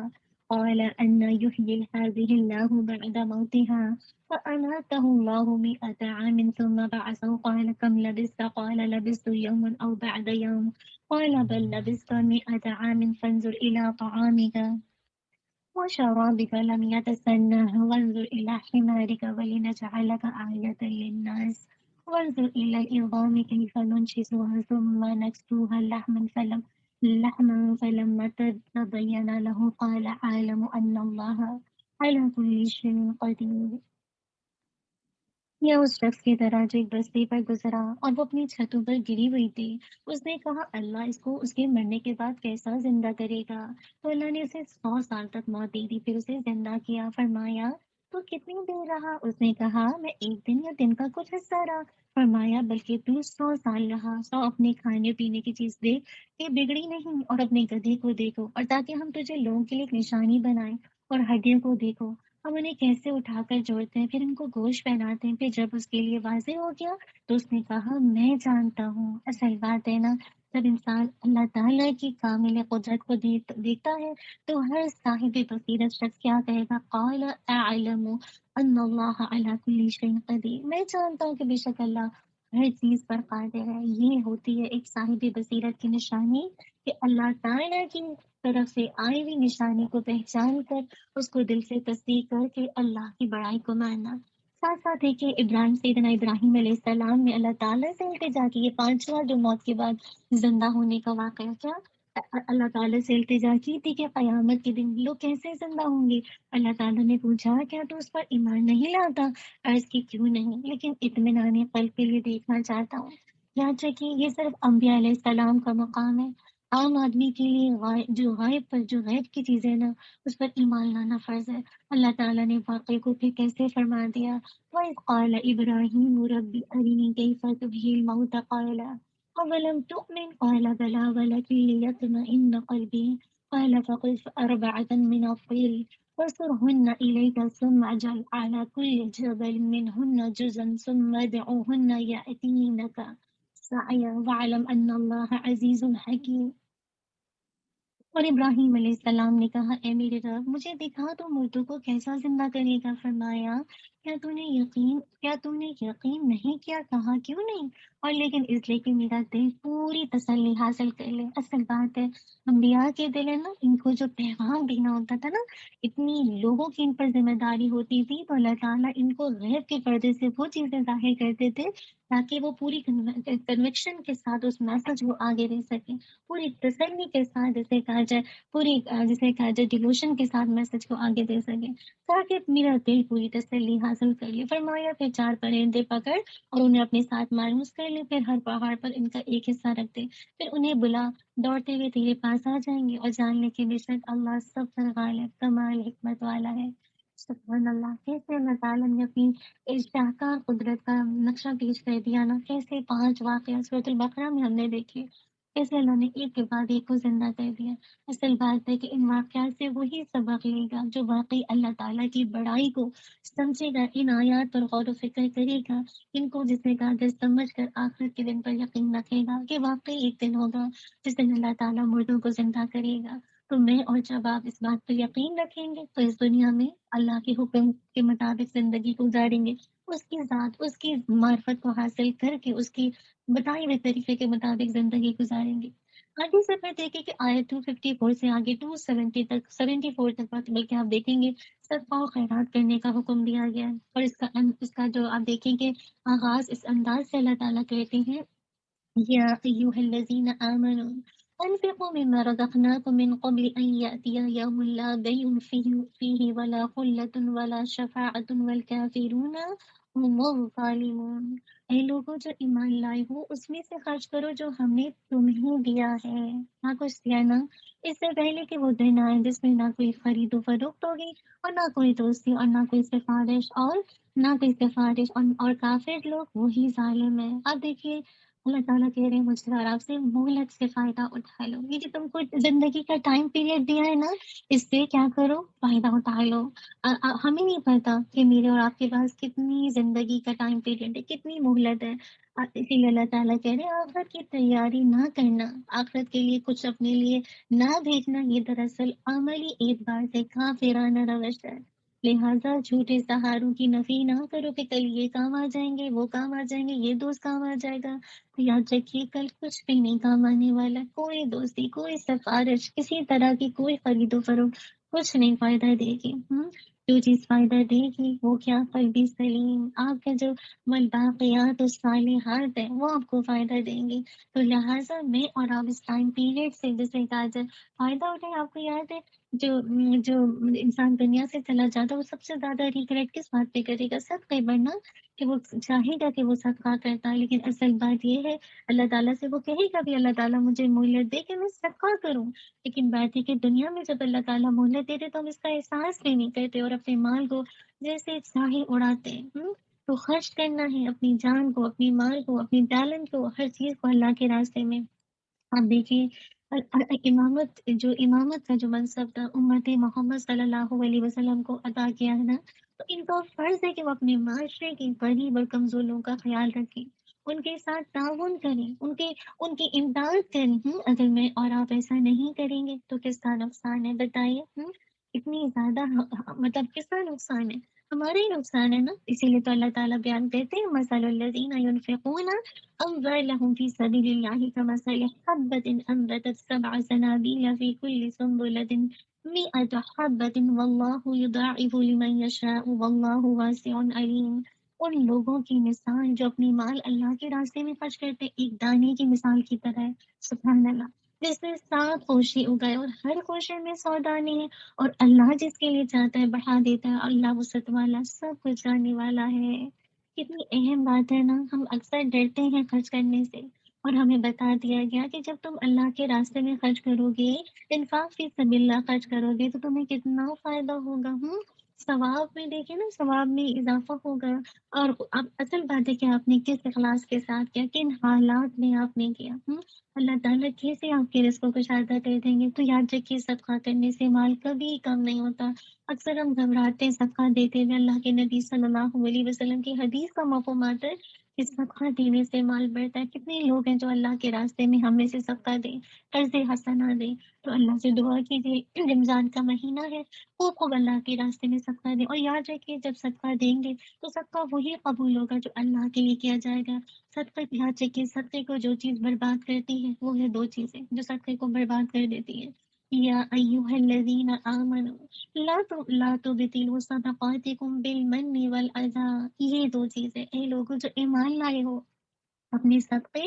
قال ان یحیی هذه اللہ بعد موتها فأماته الله 100 عام ثم بعثه قال كم لبثت قال لبثت يوما أو بعد يوم قال بل لبثت 100 عام فانظر إلى طعامك وشرابك لم يتسنه وانظر إلى حمارك ولنجعلك آية للناس وانظر إلى العظام كيف ننشزها ثم نكسوها لحما فلما تبين له قال أعلم أن الله على كل شيء قدير۔ یا اس شخص کی طرح جو ایک بستی پر گزرا اور وہ اپنی چھتوں پر گری ہوئی تھی۔ اس نے کہا اللہ اس کو اس کے مرنے کے بعد کیسا زندہ کرے گا؟ تو اللہ نے اسے 100 سال تک موت دے دی، پھر اسے زندہ کیا۔ فرمایا تو کتنی دیر رہا؟ اس نے کہا میں ایک دن یا دن کا کچھ حصہ رہا۔ فرمایا بلکہ تو 100 سال رہا۔ 100 اپنے کھانے پینے کی چیز دیکھ کہ بگڑی نہیں، اور اپنے گدھے کو دیکھو، اور تاکہ ہم تجھے لوگوں کے لیے ایک نشانی بنائیں، اور ہڈیوں کو دیکھو ہم انہیں کیسے اٹھا کر جوڑتے ہیں، پھر ان کو گوشت پہناتے ہیں۔ پھر جب اس کے لیے واضح ہو گیا تو اس نے کہا میں جانتا ہوں۔ اصل بات ہے نا، جب انسان اللہ تعالیٰ کی کامل قدرت کو دیکھتا ہے تو ہر صاحب بصیرت شخص کیا کہے گا؟ قال اعلم ان اللہ علی کل شیء قدیر، میں جانتا ہوں کہ بے شک اللہ ہر چیز پر قادر ہے۔ یہ ہوتی ہے ایک صاحب بصیرت کی نشانی، کہ اللہ تعالیٰ کی طرف سے آئی ہوئی نشانی کو پہچان کر اس کو دل سے تصدیق کر کے اللہ کی بڑائی کو ماننا۔ ساتھ ساتھ دیکھیے سیدنا ابراہیم علیہ السلام نے اللہ تعالیٰ سے التجا کی، یہ پانچواں جو موت کے بعد زندہ ہونے کا واقعہ کیا؟ اللہ تعالیٰ سے التجا کی تھی کہ قیامت کے دن لوگ کیسے زندہ ہوں گے۔ اللہ تعالیٰ نے پوچھا کیا تو اس پر ایمان نہیں لاتا؟ عرض کی کیوں نہیں، لیکن اطمینان قلب کے لیے دیکھنا چاہتا ہوں۔ یاد رکھیے یہ صرف انبیاء علیہ السلام کا مقام ہے۔ عام آدمی کے لیے جو غیب کی چیزیں نا، اس پر ایمان لانا فرض ہے۔ اللہ تعالیٰ نے واقعے کو پھر کیسے فرما دیا؟ وَإِذْ قَالَ إِبْرَاهِيمُ رَبِّ أَرِنِي كَيْفَ تُحْيِي الْمَوْتَىٰ قَالَ أَوَلَمْ تُؤْمِنْ قَالَ بَلَىٰ وَلَكِن لِّيَطْمَئِنَّ قَلْبِي قَالَ فَخُذْ أَرْبَعَةً مِّنَ الطَّيْرِ فَصُرْهُنَّ إِلَيْكَ ثُمَّ اجْعَلْ عَلَىٰ كُلِّ جَبَلٍ مِّنْهُنَّ جُزْءًا ثُمَّ ادْعُهُنَّ يَأْتِينَكَ سَعْيًا وَاعْلَمْ أَنَّ اللَّهَ عَزِيزٌ حَكِيمٌ۔ اور ابراہیم علیہ السلام نے کہا اے میرے رب مجھے دکھا تو مردوں کو کیسا زندہ کرے گا؟ فرمایا کیا تو نے یقین نہیں کیا؟ کہا کیوں نہیں؟ اور لیکن اس لیے کہ میرا دل پوری تسلی حاصل کر لے۔ اصل بات ہے انبیاء کے دل ہے نا، ان کو جو پیغام دینا ہوتا تھا نا، اتنی لوگوں کی ان پر ذمہ داری ہوتی تھی، تو اللہ تعالیٰ ان کو غیب کے پردے سے وہ چیزیں ظاہر کرتے تھے تاکہ وہ پوری کنوکشن کے ساتھ اس میسج کو آگے دے سکیں، پوری تسلی کے ساتھ، جسے کہا جائے ڈیووشن کے ساتھ میسج کو آگے دے سکیں، تاکہ میرا دل پوری تسلی حاصل کر لے۔ فرمایا پھر 4 پرندے پکڑ اور انہیں اپنے ساتھ مانوس کر لے، پھر ہر پہاڑ پر ان کا ایک حصہ رکھ دے، پھر انہیں بلا، دوڑتے ہوئے تیرے پاس آ جائیں گے، اور جان لے کہ بے شک اللہ سب پر غالب کمال حکمت والا ہے۔ سبحان اللہ، کیسے اللہ تعالیٰ نے اپنی شاہکار قدرت کا نقشہ پیش کر دیا نا، کیسے 5 واقعہ سورۃ البقرہ میں ہم نے دیکھے، کیسے اللہ نے ایک کے بعد ایک کو زندہ کر دیا۔ اصل بات ہے کہ ان واقعات سے وہی سبق لے گا جو واقعی اللہ تعالیٰ کی بڑائی کو سمجھے گا، ان آیات پر غور و فکر کرے گا، ان کو جسے کہا سمجھ کر آخرت کے دن پر یقین رکھے گا کہ واقعی ایک دن ہوگا جس دن اللہ تعالیٰ مردوں کو زندہ کرے گا۔ تو میں اور جب آپ اس بات پر یقین رکھیں گے تو اس دنیا میں اللہ کے حکم کے مطابق زندگی گزاریں گے، اس کی ذات، اس کی معرفت کو حاصل کر کے اس کی بتائے ہوئے طریقے کے مطابق زندگی گزاریں گے۔ آگے سے پھر دیکھیں کہ آیت 254 سے آگے 270 تک 74 تک بات، بلکہ آپ دیکھیں گے صدقہ و خیرات کرنے کا حکم دیا گیا ہے، اور اس کا جو آپ دیکھیں کہ آغاز اس انداز سے اللہ تعالیٰ کہتے ہیں یا ایھا الذین آمنوا أنفقوا مما رزقناكم من قبل أن يأتي يوم لا بيع فيه ولا خلة ولا شفاعة والكافرون هم الظالمون۔ اے لوگوں جو ایمان لائے ہو اس میں سے خرچ کرو جو ہم نے تمہیں دیا ہے، نہ کچھ دیا نا، اس سے پہلے کہ وہ دن آئے جس میں نہ کوئی خرید و فروخت ہوگی اور نہ کوئی دوستی اور نہ کوئی سفارش اور کافر لوگ وہی ظالم ہے۔ اب دیکھیے اللہ تعالیٰ کہہ رہے ہیں مجھ سے اور آپ سے مہلت سے فائدہ اٹھا لو، یہ جو تم کو زندگی کا ٹائم پیریڈ دیا ہے نا، اس سے کیا کرو، فائدہ اٹھا لو۔ ہمیں نہیں پتا کہ میرے اور آپ کے پاس کتنی زندگی کا ٹائم پیریڈ ہے، کتنی مہلت ہے۔ اسی لیے اللہ تعالیٰ کہہ رہے ہیں آخرت کی تیاری نہ کرنا، آخرت کے لیے کچھ اپنے لیے نہ بھیجنا، یہ دراصل عملی اعتبار سے کافرانہ روش ہے۔ لہٰذا جھوٹے سہاروں کی نفی نہ کرو کہ کل یہ کام آ جائیں گے، وہ کام آ جائیں گے، یہ دوست کام آ جائے گا۔ یاد رکھیے کل کچھ بھی نہیں کام آنے والا، کوئی دوستی، کوئی سفارش، کسی طرح کی کوئی خرید و فروخت کچھ نہیں فائدہ دے گی۔ جو چیز فائدہ دے گی وہ کیا، قلب سلیم، آپ کا جو والباقیات الصالحات ہے وہ آپ کو فائدہ دیں گی۔ تو لہٰذا میں اور آپ اس ٹائم پیریڈ سے جیسے کہا جائے فائدہ اٹھائیں۔ آپ کو یاد ہے جو جو انسان دنیا سے چلا جاتا ہے وہ سب سے زیادہ ریگریٹ کس بات پہ کرے گا، صدقے پر نا، کہ وہ چاہے گا کہ وہ صدقہ کرتا ہے، لیکن اصل بات یہ ہے اللہ تعالیٰ سے وہ کہے گا بھی اللہ تعالیٰ مجھے مہلت دے کہ میں صدقہ کروں، لیکن بات ہے کہ دنیا میں جب اللہ تعالیٰ مہلت دیتے تو ہم اس کا احساس بھی نہیں کرتے اور اپنے مال کو جیسے چاہے اڑاتے ہیں۔ تو خرچ کرنا ہے اپنی جان کو، اپنی مال کو، اپنی ٹیلنٹ کو، ہر چیز کو اللہ کے راستے میں۔ آپ دیکھیے امامت کا جو منصب تھا امت محمد صلی اللہ علیہ وسلم کو عطا کیا ہے نا، تو ان کا فرض ہے کہ وہ اپنے معاشرے کے غریب اور کمزور لوگوں کا خیال رکھیں، ان کے ساتھ تعاون کریں، ان کی امداد کریں۔ اگر میں اور آپ ایسا نہیں کریں گے تو کس کا نقصان ہے بتائیے؟ اتنی زیادہ مطلب کس کا نقصان ہے؟ ہمارا ہی نقصان ہے نا۔ اسی لیے تو اللہ تعالیٰ بیان کرتے ہیں مثل الذین ينفقون أموالهم في سبيل الله كمثل حبة أنبتت 7 سنابل في كل سنبلة 100 حبة والله يضاعف لمن يشاء والله واسع عليم۔ ان لوگوں کی مثال جو اپنی مال اللہ کے راستے میں خرچ کرتے ایک دانے کی مثال کی طرح ہے، سبحان اللہ، جس میں 7 خوشی اگائے اور ہر خوشے میں 100 دانے ہیں، اور اللہ جس کے لیے چاہتا ہے بڑھا دیتا ہے، اللہ وسعت والا سب کچھ جاننے والا ہے۔ کتنی اہم بات ہے نا، ہم اکثر ڈرتے ہیں خرچ کرنے سے، اور ہمیں بتا دیا گیا کہ جب تم اللہ کے راستے میں خرچ کرو گے، انفاق فی سبیل اللہ خرچ کرو گے تو تمہیں کتنا فائدہ ہوگا۔ ثواب میں دیکھیں نا، ثواب میں اضافہ ہوگا۔ اور اب اصل بات ہے کہ آپ نے کس اخلاص کے ساتھ کیا، کن حالات میں آپ نے کیا۔ اللہ تعالیٰ کیسے آپ کے رزق کو کشادہ کر دیں گے۔ تو یاد رکھیے صدقہ کرنے سے مال کبھی کم نہیں ہوتا۔ اکثر ہم گھبراتے ہیں صدقہ دیتے ہوئے، اللہ کے نبی صلی اللہ علیہ وسلم کی حدیث کا مفہوم آتا ہے کہ صدقہ دینے سے مال بڑھتا ہے۔ کتنے لوگ ہیں جو اللہ کے راستے میں ہمیں سے صدقہ دیں، قرض حسنہ دیں، تو اللہ سے دعا کیجیے رمضان کا مہینہ ہے، خوب اللہ کے راستے میں صدقہ دیں، اور یاد رکھیے جب صدقہ دیں گے تو صدقہ وہی قبول ہوگا جو اللہ کے لیے کیا جائے گا۔ صدقہ یاد رکھیے، صدقے کو جو چیز برباد کرتی ہے وہ ہے 2 چیزیں جو صدقے کو برباد کر دیتی ہے۔ یا ایھا الذین آمنوا لا تبطلوا صدقاتکم بالمن والاذی، یہ 2 چیزیں، اے لوگوں جو ایمان لائے ہو، اپنے صدقے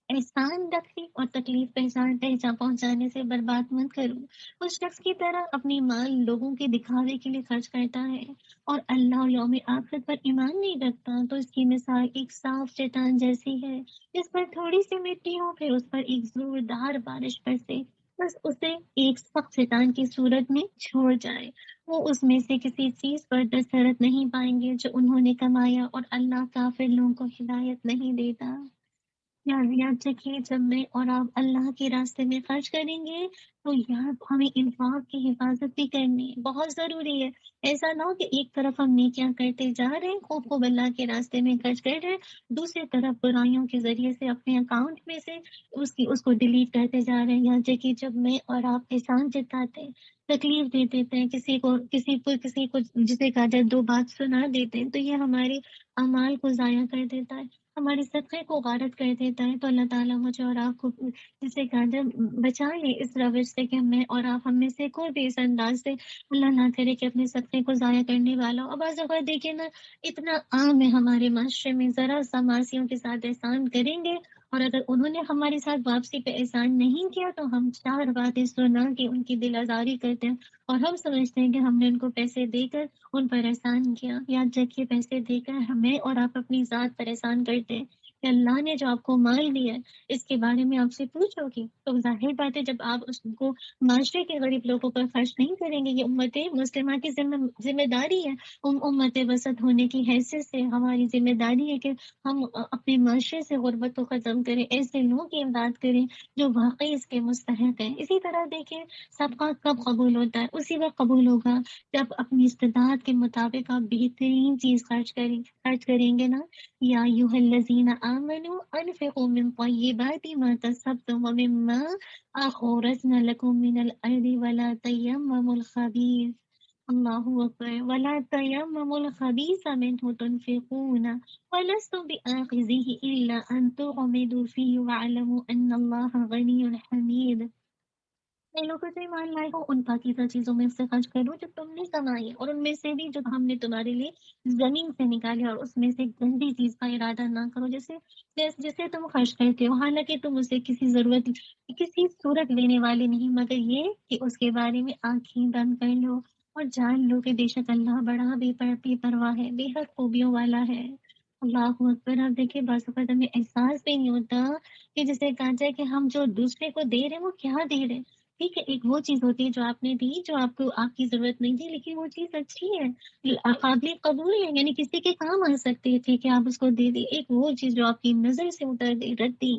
احسان رکھنے اور تکلیف پہنچانے سے برباد مت کرو۔ اس شخص کی طرح اپنی مال لوگوں کے دکھاوے کے لیے خرچ کرتا ہے اور اللہ اور یوم آخرت پر ایمان نہیں رکھتا، تو اس کی مثال ایک صاف چٹان جیسی ہے جس پر تھوڑی سی مٹی ہو، پھر اس پر ایک زوردار بارش برسے، بس اسے ایک سخت چٹان کی صورت میں چھوڑ جائے، وہ اس میں سے کسی چیز پر دسترت نہیں پائیں گے جو انہوں نے کمایا، اور اللہ کافر لوگوں کو ہدایت نہیں دیتا۔ یاد رکھیے جب میں اور آپ اللہ کے راستے میں خرچ کریں گے تو یاد ہمیں انفاق کی حفاظت بھی کرنی ہے، بہت ضروری ہے۔ ایسا نہ ہو کہ ایک طرف ہم نیکیاں کرتے جا رہے ہیں، خوب اللہ کے راستے میں خرچ کر رہے ہیں، دوسری طرف برائیوں کے ذریعے سے اپنے اکاؤنٹ میں سے اس کو ڈیلیٹ کرتے جا رہے ہیں۔ یاد رکھیے جب میں اور آپ احسان جتاتے ہیں، تکلیف دے دیتے ہیں، کسی کو جسے کہا جائے 2 بات سنا دیتے ہیں، تو یہ ہمارے اعمال کو ضائع کر دیتا ہے، ہمارے صدقے کو غارت کر دیتا ہے۔ تو اللہ تعالیٰ مجھے اور آپ کو جسے کہا جائے بچا لے اس روش سے کہ میں اور آپ ہم میں سے کوئی بھی اس انداز سے اللہ نہ کرے کہ اپنے صدقے کو ضائع کرنے والا ہو۔ اب بعض اوقات دیکھیے نا، اتنا عام ہے ہمارے معاشرے میں، ذرا سا معاشیوں کے ساتھ احسان کریں گے اور اگر انہوں نے ہمارے ساتھ واپسی پہ احسان نہیں کیا تو ہم 4 باتیں سنا کے ان کی دل آزاری کرتے ہیں، اور ہم سمجھتے ہیں کہ ہم نے ان کو پیسے دے کر ان پر احسان کیا۔ یاد رکھیے، پیسے دے کر ہمیں اور آپ اپنی ذات پر احسان کرتے ہیں کہ اللہ نے جو آپ کو مال دیا ہے اس کے بارے میں آپ سے پوچھو گی، تو ظاہر بات ہے جب آپ اس کو معاشرے کے غریب لوگوں پر خرچ نہیں کریں گے، یہ امت مسلمہ کی ذمہ داری ہے۔ امت وسط ہونے کی حیثیت سے ہماری ذمہ داری ہے کہ ہم اپنے معاشرے سے غربت کو ختم کریں، ایسے لوگوں کی امداد کریں جو واقعی اس کے مستحق ہیں۔ اسی طرح دیکھیں، صدقہ کب قبول ہوتا ہے؟ اسی وقت قبول ہوگا جب اپنی استطاعت کے مطابق آپ بہترین چیز خرچ کریں گے نا۔ یا ایھا الذین آمنوا انفقوا من طیبات ما کسبتم ومما اخرجنا لکم من الارض ولا تیمموا الخبیث، اللہ اکبر، ولا تیمموا الخبیث منہ تنفقون ولستم بآخذه الا ان تغمضوا فیہ واعلموا ان اللہ غنی حمید۔ میں لوگوں سے ایمان لائے ہو ان پاکیزہ چیزوں میں سے خرچ کرو جو تم نے کمائی، اور ان میں سے بھی جو ہم نے تمہارے لیے زمین سے نکالی، اور اس میں سے گندی چیز کا ارادہ نہ کرو جسے تم خرچ کرتے ہو، حالانکہ تم اسے کسی صورت لینے والے نہیں، مگر یہ کہ اس کے بارے میں آنکھیں بند کر لو اور جان لو کہ بے شک اللہ بڑا بے پرواہ ہے، بے حد خوبیوں والا ہے۔ اللہ اکبر۔ آپ دیکھیں، بعض اوقات ہمیں احساس بھی نہیں ہوتا کہ جسے کہا جائے کہ ہم جو دوسرے کو دے رہے ہیں وہ کیا دے رہے ہیں۔ ٹھیک ہے، ایک وہ چیز ہوتی ہے جو آپ نے دی، جو آپ کو آپ کی ضرورت نہیں تھی، لیکن وہ چیز اچھی ہے، قابل قبول ہے، یعنی کسی کے کام آ سکتی ہے، ٹھیک ہے، آپ اس کو دے دی۔ ایک وہ چیز جو آپ کی نظر سے اتر گئی، رتی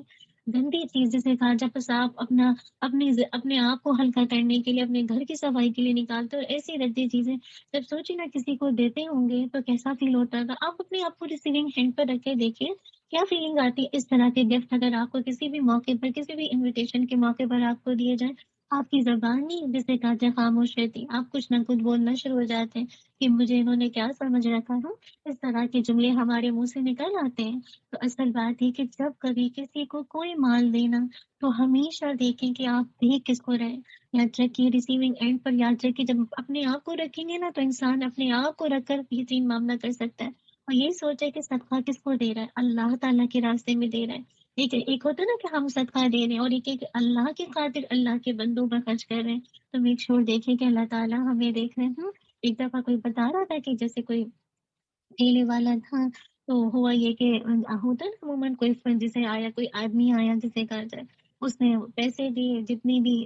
گندی چیز جسے کہا جب بس آپ اپنے آپ کو ہلکا کرنے کے لیے، اپنے گھر کی صفائی کے لیے نکالتے ہو، ایسی رتی چیزیں جب سوچی نا کسی کو دیتے ہوں گے تو کیسا فیل ہوتا ہے۔ آپ اپنے آپ کو ریسیونگ ہینڈ پر رکھ کے دیکھیے کیا فیلنگ آتی ہے۔ اس طرح کے گفٹ اگر آپ کو کسی بھی موقع پر، کسی بھی انویٹیشن کے موقع پر آپ کو دیے جائیں، آپ کی زبان نہیں جسے کہتے ہیں خاموش رہتی، آپ کچھ نہ کچھ بولنا شروع ہو جاتے ہیں کہ مجھے انہوں نے کیا سمجھ رکھا ہے۔ اس طرح کے جملے ہمارے منہ سے نکل آتے ہیں۔ تو اصل بات یہ کہ جب کبھی کسی کو کوئی مال دینا تو ہمیشہ دیکھیں کہ آپ دے کس کو رہے۔ یاد رکھیے، ریسیونگ اینڈ پر یاد رکھیے، جب اپنے آپ کو رکھیں گے نا تو انسان اپنے آپ کو رکھ کر بہترین معاملہ کر سکتا ہے، اور یہ سوچے کہ صدقہ کس کو دے رہا ہے، اللہ تعالیٰ کے راستے میں دے رہا ہے۔ ایک ہوتا ہے نا کہ ہم صدقہ دے رہے ہیں، اور ایک اللہ کی خاطر اللہ کے بندوں پر خرچ کر رہے ہیں۔ تو میک شور دیکھیں کہ اللہ تعالیٰ ہمیں دیکھ رہے ہیں۔ ایک دفعہ کوئی بتا رہا تھا کہ جیسے کوئی ٹھیلے والا تھا، تو ہوا یہ کہ ہوتا ہے نا عموماً کوئی جسے آیا، کوئی آدمی آیا جسے کہا جائے، اس نے پیسے دیے جتنی بھی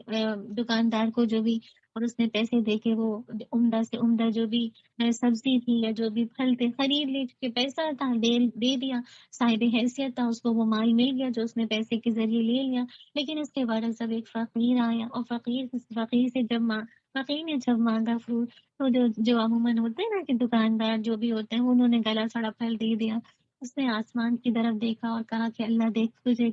دکاندار کو جو بھی، اور اس نے پیسے دے کے وہ عمدہ سے عمدہ جو بھی سبزی تھی یا جو بھی پھل تھے خرید لی، کہ پیسہ تھا دے دیا، صاحب حیثیت تھا، اس کو وہ مال مل گیا جو اس نے پیسے کے ذریعے لے لیا۔ لیکن اس کے بعد جب ایک فقیر آیا اور فقیر سے فقیر نے جب مانگا فروٹ، تو جو عموماً ہوتے ہیں نا کہ دکاندار جو بھی ہوتے ہیں انہوں نے گلا سڑا پھل دے دیا۔ اس نے آسمان کی طرف دیکھا اور کہا کہ اللہ دیکھ، تجھے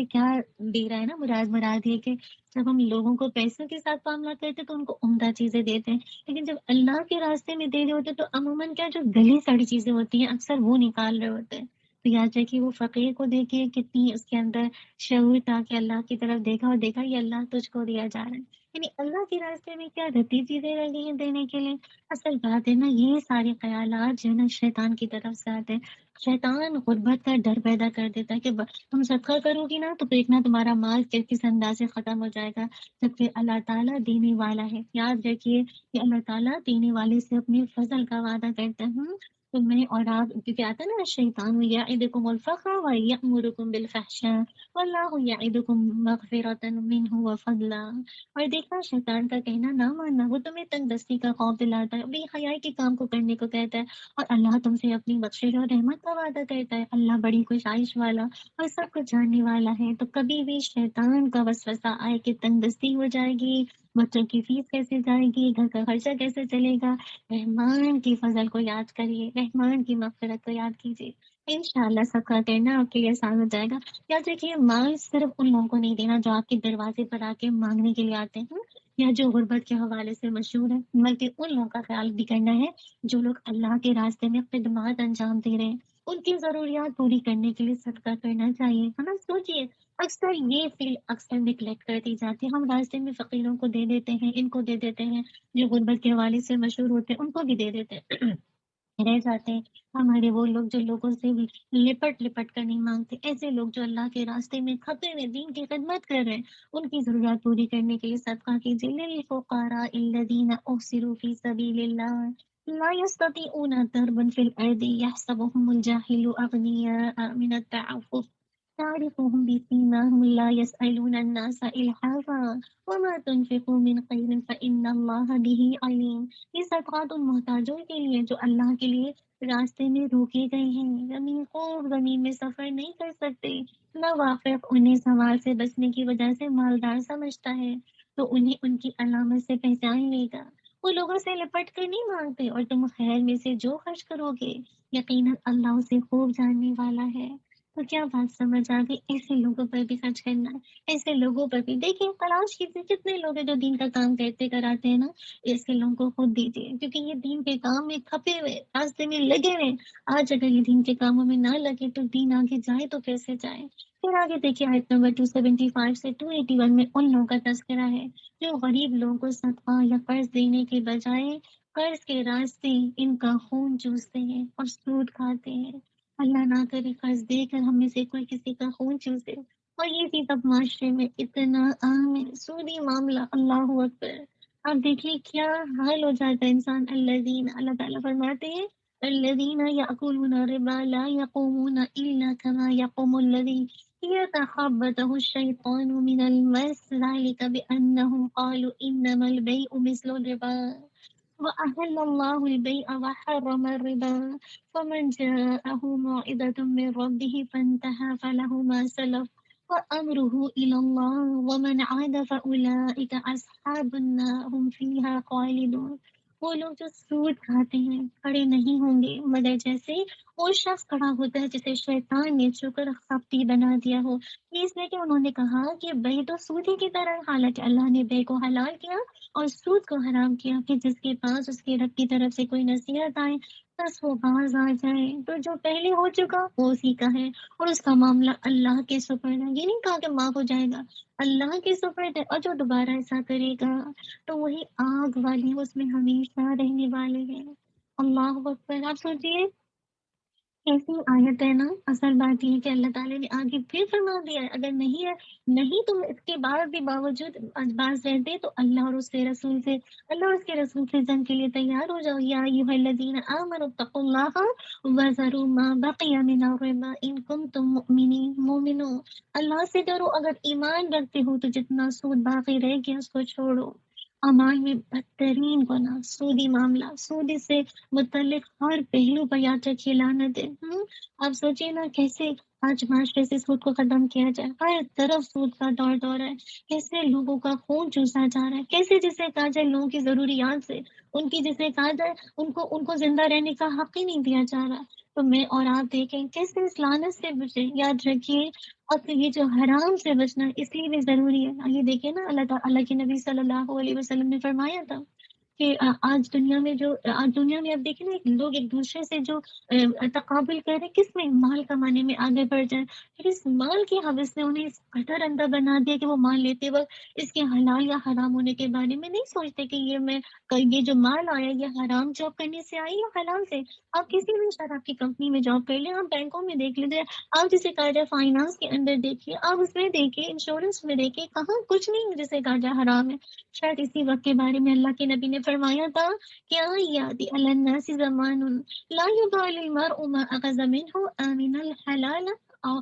کیا دے رہا ہے نا، مراد یہ کہ جب ہم لوگوں کو پیسوں کے ساتھ معاملہ کرتے تو ان کو عمدہ چیزیں دیتے ہیں، لیکن جب اللہ کے راستے میں دے رہے ہوتے تو عموماً کیا جو گلی سڑی چیزیں ہوتی ہیں اکثر وہ نکال رہے ہوتے ہیں۔ تو یاد رکھیے، وہ فقیر کو دیکھیے کتنی اس کے اندر شعور تھا کہ اللہ کی طرف دیکھا اور دیکھا یہ اللہ تجھ کو دیا جا رہا ہے، یعنی اللہ کے راستے میں کیا رتی چیزیں لگی ہیں دینے کے لیے۔ اصل بات ہے نا، یہ سارے خیالات جو ہے نا شیطان کی طرف سے آتے ہیں۔ شیطان غربت کا ڈر پیدا کر دیتا ہے کہ تم صدقہ کرو گی نا تو دیکھنا تمہارا مال کس انداز سے ختم ہو جائے گا، جبکہ اللہ تعالیٰ دینے والا ہے۔ یاد رکھیے کہ اللہ تعالیٰ دینے والے سے اپنے فضل کا وعدہ کرتا ہے۔ تو میں اور آپ، کیونکہ آتا ہے نا شیطان یعدکم الفقر ویأمرکم بالفحشاء واللہ یعدکم مغفرۃ منہ وفضلا۔ اور دیکھنا، شیطان کا کہنا نہ ماننا، وہ تمہیں تنگ دستی کا خوف دلاتا ہے، بے حیائی کے کام کو کرنے کو کہتا ہے، اور اللہ تم سے اپنی بخشش اور رحمت کا وعدہ کرتا ہے۔ اللہ بڑی خوشائش والا اور سب کچھ جاننے والا ہے۔ تو کبھی بھی شیطان کا وسوسہ آئے کہ تنگ دستی ہو جائے گی، بچوں کی فیس کیسے جائے گی، گھر کا خرچہ کیسے چلے گا، رحمان کی فضل کو یاد کریے، رحمان کی مغفرت کو یاد کیجیے، انشاءاللہ سب کا کرنا آپ کے لیے آسان ہو جائے گا۔ یاد رکھیے، مال صرف ان لوگوں کو نہیں دینا جو آپ کے دروازے پر آ کے مانگنے کے لیے آتے ہیں یا جو غربت کے حوالے سے مشہور ہے، بلکہ ان لوگوں کا خیال بھی کرنا ہے جو لوگ اللہ کے راستے میں خدمات انجام دے رہے ہیں، ان کی ضروریات پوری کرنے کے لیے صدقہ کرنا چاہیے، ہے نا۔ سوچیے، اکثر یہ فیلڈ اکثر نگلیکٹ کر دی جاتی ہے، ہم راستے میں فقیروں کو دے دیتے ہیں، ان کو دے دیتے ہیں، جو غربت کے حوالے سے مشہور ہوتے ہیں ان کو بھی دے دیتے ہیں رہ جاتے ہیں۔ ہمارے وہ لوگ جو لوگوں سے بھی لپٹ لپٹ کر نہیں مانگتے، ایسے لوگ جو اللہ کے راستے میں کھپے ہوئے دین کی خدمت کر رہے ہیں، ان کی ضروریات پوری کرنے کے لیے صدقہ کیجیے۔ للفقراء الذین احصروا فی سبیل اللہ لا يستطيعون ضربا في الأرض يحسبهم الجاهل أغنياء من التعفف تعرفهم بسيماهم لا يسألون الناس إلحافا وما تنفقوا من خير فإن الله به عليم۔ یہ صدقات ان محتاجوں کے لیے جو اللہ کے لیے راستے میں روکے گئے ہیں، زمین میں سفر نہیں کر سکتے، نہ واقف انہیں سوال سے بچنے کی وجہ سے مالدار سمجھتا ہے، تو انہیں ان کی علامت سے پہچان لے گا۔ وہ لوگوں سے لپٹ کر نہیں مانگتے، اور تم خیر میں سے جو خرچ کرو گے یقیناً اللہ اسے خوب جاننے والا ہے۔ تو کیا بات سمجھ آ گئی؟ ایسے لوگوں پر بھی خرچ کرنا ہے، ایسے لوگوں پر بھی دیکھیں، تلاش کیجیے کتنے لوگ ہیں جو دین کا کام کرتے کراتے ہیں نا، ایسے لوگوں کو خود دیجیے، کیونکہ یہ دین کے کام میں کھپے ہوئے راستے میں لگے ہوئے۔ آج اگر یہ دین کے کاموں میں نہ لگے تو دین آگے جائے تو کیسے جائے؟ پھر آگے دیکھیے آیت نمبر 275 سے 281 میں ان لوگوں کا تذکرہ ہے جو غریب لوگوں کو صدقہ یا قرض دینے کے بجائے قرض کے راستے ان کا خون چوستے ہیں اور سود کھاتے ہیں۔ اللہ نہ کرے قرض دے کر ہم میں سے کوئی کسی کا خون چوسے، اور یہ چیز اب معاشرے میں اتنا عام ہے، سودی معاملہ، اللہ اکبر۔ اب دیکھیے کیا حال ہو جاتا ہے انسان۔ الذین، اللہ تعالیٰ فرماتے ہیں الذین یأکلون الربا لا یقومون الا کما یقوم الذی يتخبطه الشیطان من المس ذلك بأنهم قالوا انما البيع مثل الربا وأحل الله البيع وحرم الربا فمن جاءه موعظة من ربه فانتهى فله ما سلف وأمره إلى الله ومن عاد فأولئك أصحاب النار هم فيها خالدون۔ وہ لوگ جو سود کھاتے ہیں کھڑے نہیں ہوں گے مگر جیسے وہ شخص کھڑا ہوتا ہے جسے شیطان نے چکر خپتی بنا دیا ہو۔ یہ اس لیے کہ انہوں نے کہا کہ بے تو سودی کی طرح، حالانکہ اللہ نے بے کو حلال کیا اور سود کو حرام کیا کہ جس کے پاس اس کے رب کی طرف سے کوئی نصیحت آئے بس وہ باز آ جائے۔ تو جو پہلے ہو چکا وہ اسی کا ہے، اور اس کا معاملہ اللہ کے سپرد ہے۔ یہ نہیں کہا کہ معاف ہو جائے گا، اللہ کے سپرد ہے، اور جو دوبارہ ایسا کرے گا تو وہی آگ والی اس میں ہمیشہ رہنے والے ہیں۔ اللہ اکبر۔ آپ سوچیے ایسی آیت ہے نا، اصل بات یہ ہے کہ اللہ تعالیٰ نے آگے پھر فرما دیا ہے اگر نہیں ہے، نہیں تم اس کے بعد بھی باوجود باز رہتے تو اللہ اور اس کے رسول سے، اللہ اور اس کے رسول سے جنگ کے لیے تیار ہو جاؤ۔ یا ایھا الذین آمنوا اتقوا اللہ وذروا ما بقی من الربا ان کنتم مؤمنین، مومنو اللہ سے ڈرو اگر ایمان رکھتے ہو تو جتنا سود باقی رہ گیا اس کو چھوڑو۔ اعمال میں بدترین گناہ سودی معاملہ، سود سے متعلق ہر پہلو پر یاد رکھیے لعنت ہے۔ آپ سوچیے نا کیسے آج معاشرے سے سود کو ختم کیا جائے، ہر طرف سود کا دور ہے، کیسے لوگوں کا خون چوسا جا رہا ہے، کیسے جسے کہا جائے لوگوں کی ضروریات سے ان کی، جسے کہا جائے ان کو زندہ رہنے کا حق ہی نہیں دیا جا رہا۔ تو میں اور آپ دیکھیں کیسے اس لعنت سے بچے، یاد رکھیے۔ اور یہ جو حرام سے بچنا اس لیے بھی ضروری ہے، یہ دیکھیں نا اللہ کے نبی صلی اللہ علیہ وسلم نے فرمایا تھا کہ آج دنیا میں اب دیکھیں نا لوگ ایک دوسرے سے جو تقابل کر رہے ہیں کس میں، مال کمانے میں آگے بڑھ جائیں، پھر اس مال کی حوث نے انہیں اس قدر اندھا بنا دیا کہ وہ مال لیتے وقت اس کے حلال یا حرام ہونے کے بارے میں نہیں سوچتے کہ یہ جو مال آیا یہ حرام جاب کرنے سے آئی یا حلال سے۔ آپ کسی بھی شراب کی کمپنی میں جاب کر لیں، آپ بینکوں میں دیکھ لیجیے، آپ جسے کہا جائے فائنانس کے اندر دیکھیے، آپ اس میں دیکھیے، انشورنس میں دیکھیے، کہاں کچھ نہیں جسے کہا جائے حرام ہے۔ شاید اسی وقت کے بارے میں اللہ کے نبی نے فرمایا تھا کہ یادی علی الناس زمان لا يبال المرء ما اخذ منه امن الحلال او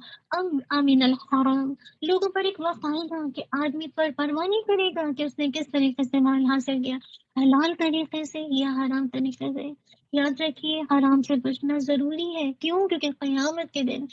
امن الحرام۔ لوگوں پر ایک وقت آئے گا کہ آدمی پر پرواہ نہیں کرے گا کہ اس نے کس طریقے سے مال حاصل کیا، حلال طریقے سے یا حرام طریقے سے۔ یاد رکھیے حرام سے بچنا ضروری ہے، کیوں؟ کیونکہ قیامت کے دن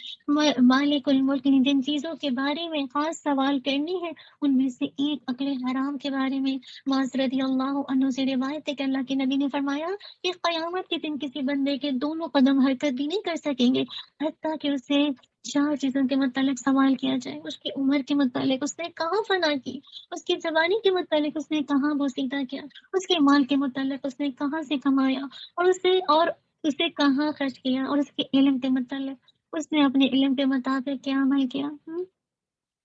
مالک الملک نے جن چیزوں کے بارے میں خاص سوال کرنی ہے ان میں سے ایک اکل حرام کے بارے میں۔ معاذ رضی اللہ عنہ سے روایت ہے کہ اللہ کے نبی نے فرمایا کہ قیامت کے دن کسی بندے کے دونوں قدم حرکت بھی نہیں کر سکیں گے حتیٰ کہ اسے چار چیزوں کے متعلق سوال کیا جائے، اس کی عمر کے متعلق اس نے کہاں فنا کی، اس کی جوانی کے متعلق اس نے کہاں بوسیدہ کیا، اس کے مال کے متعلق اس نے کہاں سے کمایا اور اسے کہاں خرچ کیا، اور اس کے علم کے متعلق اس نے اپنے علم کے مطابق کیا عمل کیا۔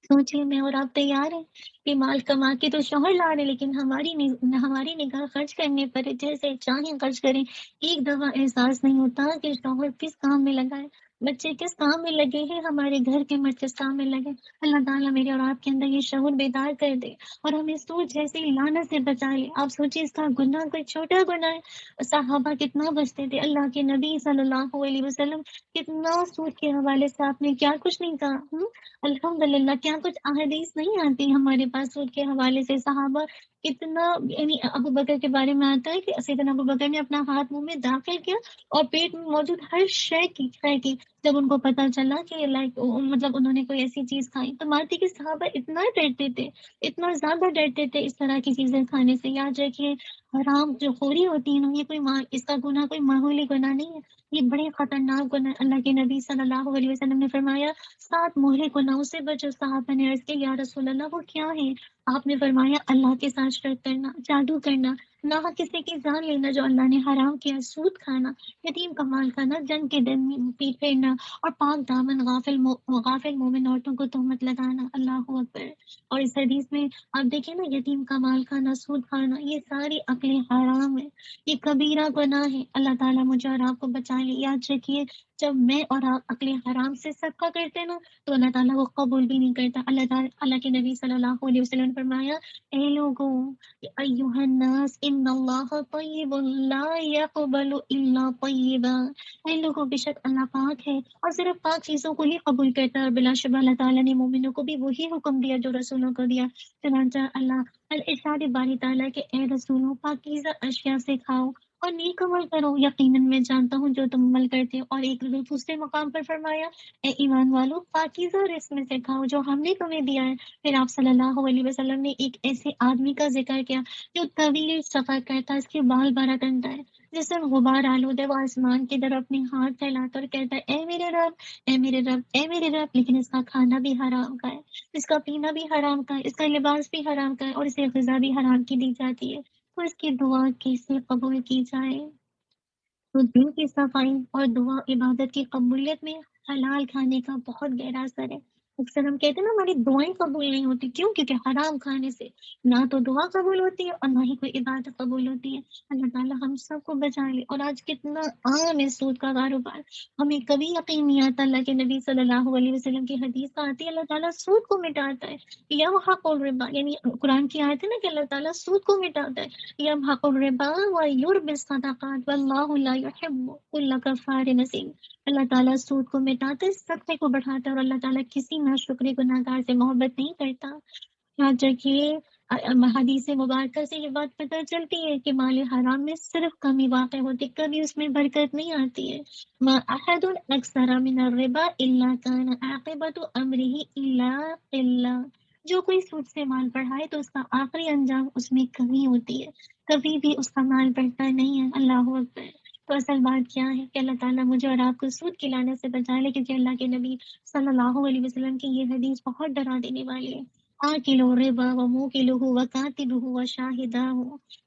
سوچیے میں اور آپ تیار ہیں کہ مال کما کے تو شوہر لا رہے، لیکن ہماری نگاہ خرچ کرنے پر جیسے چاہیں خرچ کریں، ایک دفعہ احساس نہیں ہوتا کہ شوہر کس کام میں لگا ہے، بچے کس کام میں لگے ہیں، ہمارے گھر کے مرد کس کام میں لگے۔ اللہ تعالیٰ میرے اور آپ کے اندر یہ شعور بیدار کر دے اور ہمیں سوچ جیسے لعنت سے بچا لے۔ آپ سوچیے اس کا گناہ کوئی چھوٹا گناہ ہے، صحابہ کتنا بچتے تھے، اللہ کے نبی صلی اللہ علیہ وسلم کتنا سود کے حوالے سے آپ نے کیا کچھ نہیں کہا۔ الحمد للہ کیا کچھ احادیث نہیں آتی ہمارے پاس سود کے حوالے سے، صحابہ کتنا، یعنی ابو بکر کے بارے میں آتا ہے کہ سیدنا ابو بکر نے اپنا ہاتھ منہ میں داخل کیا اور پیٹ میں موجود ہر شے کی جب ان کو پتا چلا کہ لائک مطلب انہوں نے کوئی ایسی چیز کھائی تو مانتی کہ صحابہ اتنا ڈرتے تھے، اتنا زیادہ ڈرتے تھے اس طرح کی چیزیں کھانے سے۔ یاد رکھیے حرام جو خوری ہوتی ہے نا، یہ اس کا گناہ کوئی معمولی گناہ نہیں ہے، یہ بڑے خطرناک گناہ۔ اللہ کے نبی صلی اللہ علیہ وسلم نے فرمایا 7 مہلے گناہوں سے بچو۔ صحابہ نے عرض کی یا رسول اللہ وہ کیا ہے؟ آپ نے فرمایا اللہ کے ساتھ شرک کرنا، جادو کرنا، نہ کسی کی جان لینا جو اللہ نے حرام کیا، سود کھانا، یتیم کا مال کھانا، جنگ کے دن پیٹ پھیرنا اور پاک دامن غافل مومن عورتوں کو تہمت لگانا۔ اللہ اکبر۔ اور اس حدیث میں آپ دیکھیں نا، یتیم کا مال کھانا، سود کھانا، یہ ساری عقلیں حرام ہے، یہ کبیرہ گناہ ہے۔ اللہ تعالیٰ مجھے اور آپ کو بچا لے۔ یاد رکھیے جب میں اور آپ عقلیں حرام سے صدقہ کرتے ہیں نا تو اللہ تعالیٰ وہ قبول بھی نہیں کرتا۔ اللہ کے نبی صلی اللہ علیہ وسلم نے فرمایا اے لوگوں، ایھا الناس ان اللہ طیب لا یقبل الا طیبا، اے لوگوں بے شک اللہ پاک ہے اور صرف پاک چیزوں کو ہی قبول کرتا ہے، اور بلا شبہ اللہ تعالیٰ نے مومنوں کو بھی وہی حکم دیا جو رسولوں کو دیا۔ چنانچہ اللہ الارشاد باری تعالیٰ کے اے رسولوں پاکیزہ اشیاء سے کھاؤ اور نیک عمل کرو، یقیناً میں جانتا ہوں جو تم عمل کرتے ہو۔ اور ایک دوسرے مقام پر فرمایا اے ایمان والو پاکیزہ رزق میں سے کھاؤ جو ہم نے تمہیں دیا ہے۔ پھر آپ صلی اللہ علیہ وسلم نے ایک ایسے آدمی کا ذکر کیا جو طویل سفر کرتا ہے، اس کے بال بارہ ٹنٹا ہے، جسے غبار آلود ہے، وہ آسمان کی طرف اپنے ہاتھ پھیلاتا اور کہتا ہے اے میرے رب، اے میرے رب، اے میرے رب، لیکن اس کا کھانا بھی حرام کا ہے، اس کا پینا بھی حرام کا ہے، اس کا لباس بھی حرام کا ہے، اور اسے غذا بھی حرام کی دی جاتی ہے، تو اس کی دعا کیسے قبول کی جائے؟ تو دل کی صفائی اور دعا عبادت کی قبولیت میں حلال کھانے کا بہت گہرا اثر ہے۔ اکثر ہم کہتے ہیں نا ہماری دعائیں قبول نہیں ہوتی، کیوں؟ کیونکہ حرام کھانے سے نہ تو دعا قبول ہوتی ہے اور نہ ہی کوئی عبادت قبول ہوتی ہے۔ اللہ تعالیٰ ہم سب کو بچا لے۔ اور آج کتنا عام ہے سود کا کاروبار، ہمیں کبھی یقین نہیں آتا۔ اللہ کے نبی صلی اللہ علیہ وسلم کی حدیث کا آتی ہے اللہ تعالیٰ سود کو مٹاتا ہے، یمحق الربا، یعنی قرآن کی آیت ہے نا کہ اللہ تعالیٰ سود کو مٹاتا ہے، یمحق الربا ویربی الصدقات واللہ لا يحب كل کفار نسیم۔ اللہ تعالیٰ سود کو مٹاتا ہے، صدقے کو بڑھاتا ہے، اور اللہ تعالیٰ کسی ناشکری گناہ گار سے محبت نہیں کرتا۔ یاد رکھیے حدیث مبارکہ سے یہ بات پتہ چلتی ہے کہ مال حرام میں صرف کمی واقع ہوتی، کبھی اس میں برکت نہیں آتی ہے۔ ما احد اکثر من الربا الا كان عاقبۃ امرہ الا قلہ، جو کوئی سود سے مال بڑھائے تو اس کا آخری انجام اس میں کمی ہوتی ہے، کبھی بھی اس کا مال بڑھتا نہیں ہے۔ اللہ اکبر۔ تو اصل بات کیا ہے کہ اللہ تعالیٰ مجھے اور آپ کو سود کی لعنت سے بچا لے، کیونکہ اللہ کے نبی صلی اللہ علیہ وسلم کی یہ حدیث بہت ڈرا دینے والی ہے۔ آکلوا الربا وموکلہ وکاتبہ وشاہداہ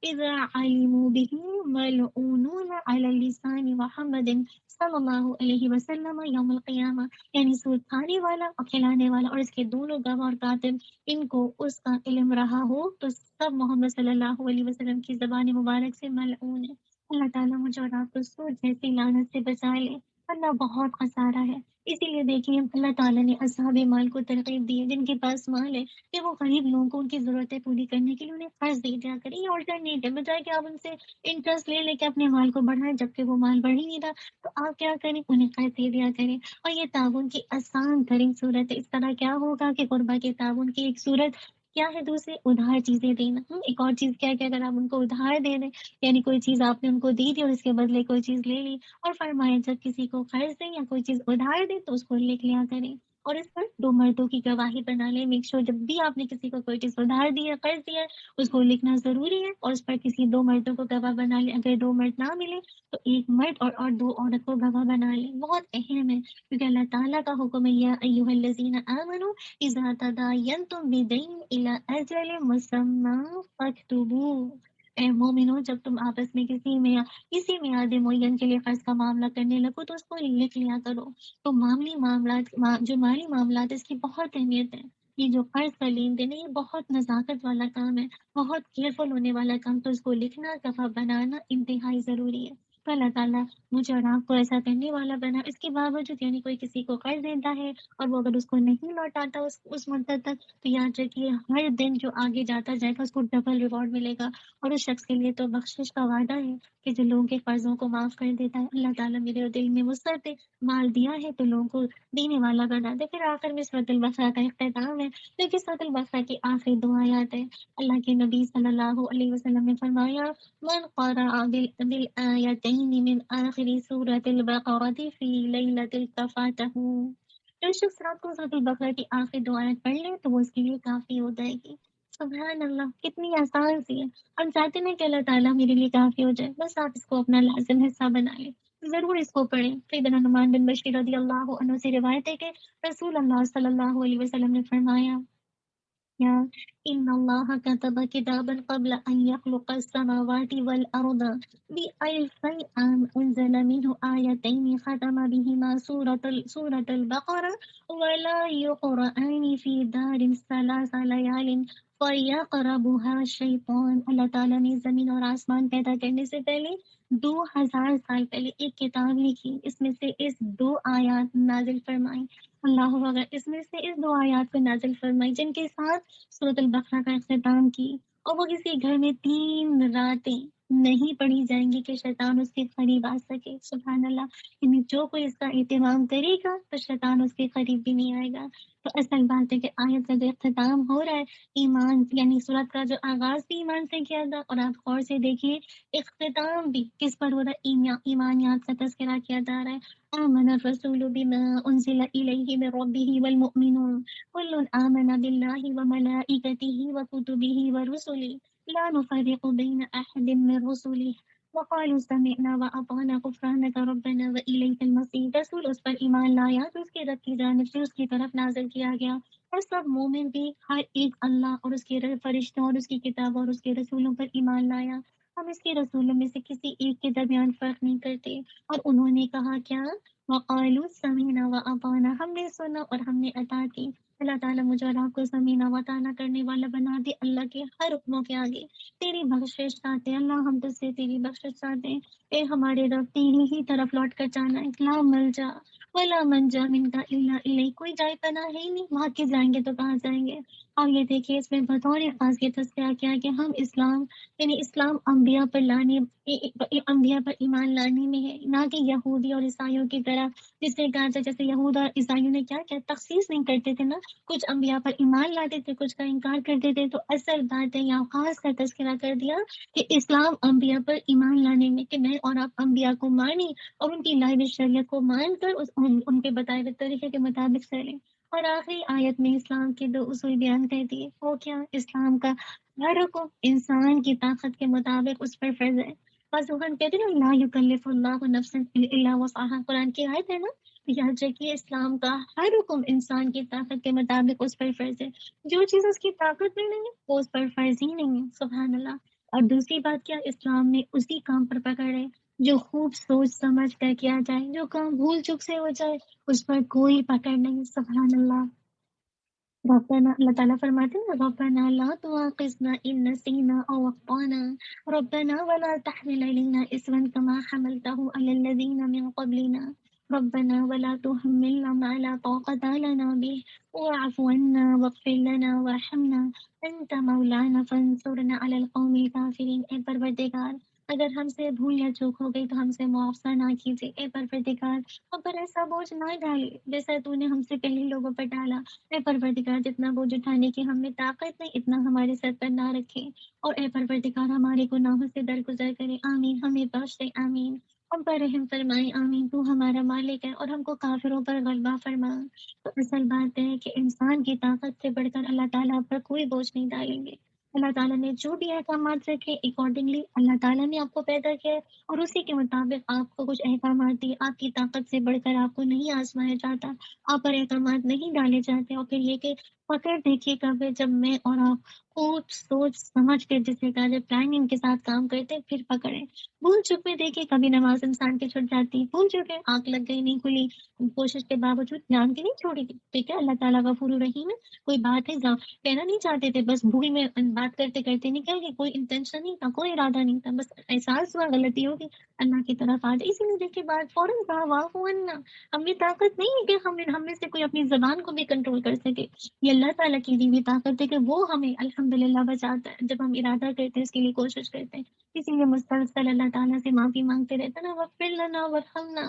اذا علموا بہ ملعونون علی لسان محمد صلی اللہ علیہ وسلم یوم القیامہ، یعنی سود کھانے والا اور کھلانے والا اور اس کے دونوں گواہ اور کاتب، ان کو اس کا علم رہا ہو تو سب محمد صلی اللہ علیہ وسلم کی زبان مبارک سے ملعون ہے۔ اللہ تعالیٰ مجھے اور آپ کو سود جیسی لعنت سے بچا لے، اللہ بہت خسارہ ہے۔ اسی لیے دیکھیے اللہ تعالیٰ نے اصحاب مال کو ترغیب دی ہے، جن کے پاس مال ہے کہ وہ غریب لوگوں کو ان کی ضرورتیں پوری کرنے کے لیے انہیں قرض دے دیا کریں، یہ آلٹرنیٹ ہے، بجائے کہ آپ ان سے انٹرسٹ لے لے کے اپنے مال کو بڑھائیں جبکہ وہ مال بڑھ ہی نہیں رہا، تو آپ کیا کریں، انہیں قرض دے دیا کریں۔ اور یہ تعاون کی آسان ترین صورت ہے۔ اس طرح کیا ہوگا کہ قربا کے تعاون کی ایک صورت کیا ہے، دوسرے ادھار چیزیں دینا، ایک اور چیز کیا کہ اگر آپ ان کو ادھار دے دیں، یعنی کوئی چیز آپ نے ان کو دی تھی اور اس کے بدلے کوئی چیز لے لی، اور فرمایا جب کسی کو قرض دیں یا کوئی چیز ادھار دیں تو اس کو لکھ لیا کریں، اور اس پر 2 مردوں کی گواہی بنا لیں۔ میک شور جب بھی آپ نے کسی کو کوئی چیز ادھار دی ہے، قرض دیا ہے، اس کو لکھنا ضروری ہے، اور اس پر کسی 2 مردوں کو گواہ بنا لیں۔ اگر 2 مرد نہ ملے تو 1 مرد اور 2 عورت کو گواہ بنا لیں۔ بہت اہم ہے، کیونکہ اللہ تعالیٰ کا حکم ہے یا ایھا الذین آمنوا اذا تداینتم بدین الی اجل مسمی فاکتبوہ، اے مومنو جب تم آپس میں کسی میعاد معین کے لیے قرض کا معاملہ کرنے لگو تو اس کو لکھ لیا کرو۔ تو جو مالی معاملات اس کی بہت اہمیت ہے۔ یہ جو قرض کا لین دین ہے یہ بہت نزاکت والا کام ہے، بہت کیئرفل ہونے والا کام، تو اس کو لکھنا صفحہ بنانا انتہائی ضروری ہے۔ تو اللہ تعالیٰ مجھے اور آپ کو ایسا کرنے والا بنا۔ اس کے باوجود یعنی کوئی کسی کو قرض دیتا ہے اور وہ اگر اس کو نہیں لوٹاتا اس مدت تک، تو یاد رکھیے ہر دن جو آگے جاتا جائے گا اس کو ڈبل ریوارڈ ملے گا، اور اس شخص کے لیے تو بخشش کا وعدہ ہے کہ جو لوگوں کے قرضوں کو معاف کر دیتا ہے۔ اللہ تعالیٰ میرے دل میں وسعت مال دیا ہے تو لوگوں کو دینے والا بنا دے۔ پھر آخر میں سورۃ البقرہ کا اختتام ہے، لیکن سورۃ البقرہ کی آخری دو آیات ہے۔ اللہ کے نبی صلی اللہ علیہ وسلم نے فرمایا من قرأ بالآیتین من آخر سورۃ البقرہ فی لیلۃ کفاتہ، جو شخص رات کو سورۃ البقرہ کی آخری دو آیت پڑھ لے تو وہ اس کے لیے کافی ہو جائے گی۔ سبحان اللہ، کتنی آسان سی ہے۔ ہم چاہتے ہیں کہ اللہ تعالیٰ میرے لیے کافی ہو جائے، بس آپ اس کو اپنا لازم حصہ بنا لیں، ضرور اس کو پڑھیں۔ سیدنا نعمان بن بشیر رضی اللہ عنہ سے روایت ہے کہ رسول اللہ صلی اللہ علیہ وسلم نے فرمایا یا ان اللہ كتب كتابا قبل ان يخلق السماوات والارض بألف عام انزل منه آيتين ختم بهما سورة البقرة ولا يقرآن في دار 3 ليال فيقربها الشیطان۔ اللہ تعالیٰ نے زمین اور آسمان پیدا کرنے سے پہلے 2000 سال پہلے ایک کتاب لکھی، اس میں سے اس دو آیات نازل فرمائی، اللہ اکبر، اس میں سے اس دو آیات کو نازل فرمائی جن کے ساتھ سورۃ البقرہ کا اختتام کی، اور وہ کسی گھر میں 3 راتیں نہیں پڑھی جائیں گی کہ شیطان اس کے قریب آ سکے۔ سبحان اللہ، یعنی جو کوئی اس کا اہتمام کرے گا تو شیطان اس کے قریب بھی نہیں آئے گا۔ تو اصل بات ہے کہ آیت کا جو اختتام ہو رہا ہے ایمان، یعنی سورت کا جو آغاز بھی ایمان سے کیا تھا، اور آپ غور سے دیکھیے اختتام بھی کس پر ہو رہا ہے، ایمانیات کا تذکرہ کیا جا رہا ہے۔ آمن الرسول بما انزل الیہ من ربہ والمؤمنون كل آمن بالله وملائكته وكتبه ورسله لا نفرق بين أحد من رسله وقالوا سمعنا وأطعنا غفرانك ربنا وإليك المصير۔ رسول اس پر ایمان لایا تو اس کے رب کی جانب سے اس کی طرف نازل کیا گیا، اور سب مومن بھی ہر ایک اللہ اور اس کے فرشتوں اور اس کی کتاب اور اس کے رسولوں پر ایمان لایا۔ ہم اس کے رسولوں میں سے کسی ایک کے درمیان فرق نہیں کرتے۔ اور انہوں نے کہا کیا؟ وقالوا سمعنا وأطعنا، ہم نے سنا اور ہم نے اطاعت کی۔ اللہ تعالیٰ مجھے اور آپ کو سمعنا وطاعنا کرنے والا بنا دے اللہ کے ہر حکموں کے آگے۔ تیری بخشش چاہتے ہیں اللہ، ہم تجھ سے تیری بخشش چاہتے ہیں، اے ہمارے رب تیری ہی طرف لوٹ کر جانا ہے۔ لا ملجا ولا منجا منک الا الیک، کوئی جائے پناہ ہے ہی نہیں، وہاں کے جائیں گے تو کہاں جائیں گے۔ اور یہ دیکھیے اس میں بطور خاص یہ تذکرہ کیا کہ ہم اسلام، یعنی اسلام انبیاء پر لانے، انبیاء پر ایمان لانے میں ہے، نہ کہ یہودی اور عیسائیوں کی طرح، جس نے کہا تھا جیسے یہود اور عیسائیوں نے کیا کیا تخصیص نہیں کرتے تھے نا، کچھ انبیاء پر ایمان لاتے تھے کچھ کا انکار کرتے تھے۔ تو اصل بات ہے یہاں خاص کا تذکرہ کر دیا کہ اسلام انبیاء پر ایمان لانے میں، کہ میں اور آپ انبیاء کو مانیں اور ان کی لائب شریعت کو مان کر ان کے بتائے ہوئے طریقے کے مطابق چلیں۔ اور آخری آیت میں اسلام کے 2 اصول بیان کر دیے، وہ کیا؟ اسلام کا ہر حکم انسان کی طاقت کے مطابق اس پر فرض ہے، بس وہ ہم کہتے ہیں نا لا یکلف اللہ نفسا الا وسعها، قرآن کی آیت ہے نا۔ یاد رکھیے اسلام کا ہر حکم انسان کی طاقت کے مطابق اس پر فرض ہے، جو چیز اس کی طاقت میں نہیں ہے وہ اس پر فرض ہی نہیں ہے۔ سبحان اللہ۔ اور دوسری بات کیا، اسلام نے اسی کام پر پکڑ ہے جو خوب سوچ سمجھ کر کیا جائے، جو کام بھول چک سے ہو جائے اس پر کوئی پکڑ نہیں۔ سبحان اللہ۔ ربنا، اللہ تعالیٰ فرماتے ہیں ربنا لا تؤاخذنا إن نسينا أو أخطأنا ربنا ولا تحمل علينا إصرا كما حملته على الذين من قبلنا ربنا ولا تحملنا ما لا طاقة لنا به واعف عنا واغفر لنا وارحمنا أنت مولانا فانصرنا على القوم الكافرين۔ اے پروردگار، اگر ہم سے بھول یا چوک ہو گئی تو ہم سے معاوضہ نہ کیجیے، اے پروردگار ہم پر ایسا بوجھ نہ ڈالے جیسا تو نے ہم سے پہلے لوگوں پر ڈالا۔ اے پروردگار جتنا بوجھ اٹھانے کی ہم میں طاقت نہیں اتنا ہمارے سر پر نہ رکھے، اور اے پروردگار ہمارے گناہوں سے درگزر کرے، آمین، ہمیں بخش دے، آمین، ہم پر رحم فرمائے، آمین، تو ہمارا مالک ہے اور ہم کو کافروں پر غلبہ فرما۔ تو اصل بات ہے کہ انسان کی طاقت سے بڑھ کر اللہ تعالیٰ پر کوئی بوجھ نہیں ڈالیں گے۔ اللہ تعالیٰ نے جو بھی احکامات رکھے اکارڈنگلی اللہ تعالیٰ نے آپ کو پیدا کیا ہے، اور اسی کے مطابق آپ کو کچھ احکامات دیے، آپ کی طاقت سے بڑھ کر آپ کو نہیں آزمایا جاتا، آپ پر احکامات نہیں ڈالے جاتے۔ اور پھر یہ کہ اور پھر دیکھیے کب جب میں اور آپ خوب سوچ سمجھ کے جسے کہا جائے پلاننگ کے ساتھ کام کرتے ہیں پھر پکڑے بھول چک میں دیکھیے کبھی نماز انسان کی چھٹ جاتی بھول چکے آنکھ لگ گئی نہیں کھلی کوشش کے باوجود جان کے نہیں چھوڑی تھی ٹھیک ہے اللہ تعالیٰ غفور الرحیم ہے کوئی بات ہے کہنا نہیں چاہتے تھے بس بھول میں بات کرتے کرتے نکل گئی کوئی انٹینشن نہیں تھا کوئی ارادہ نہیں تھا بس احساس ہوا غلطی ہوگی اللہ کی طرف آ جائے اسی لیے دیکھیے بات فوراً کہا واہ ہمیں طاقت نہیں ہے کہ ہم میں سے کوئی اپنی زبان کو بھی کنٹرول کر سکے یہ اللہ تعالیٰ کی دی ہوئی طاقت ہے کہ وہ ہمیں الحمدللہ بچاتا ہے جب ہم ارادہ کرتے ہیں اس کے لیے کوشش کرتے ہیں اسی لیے مسلسل اللہ تعالیٰ سے معافی مانگتے رہتے نا وغفر لنا ورحمنا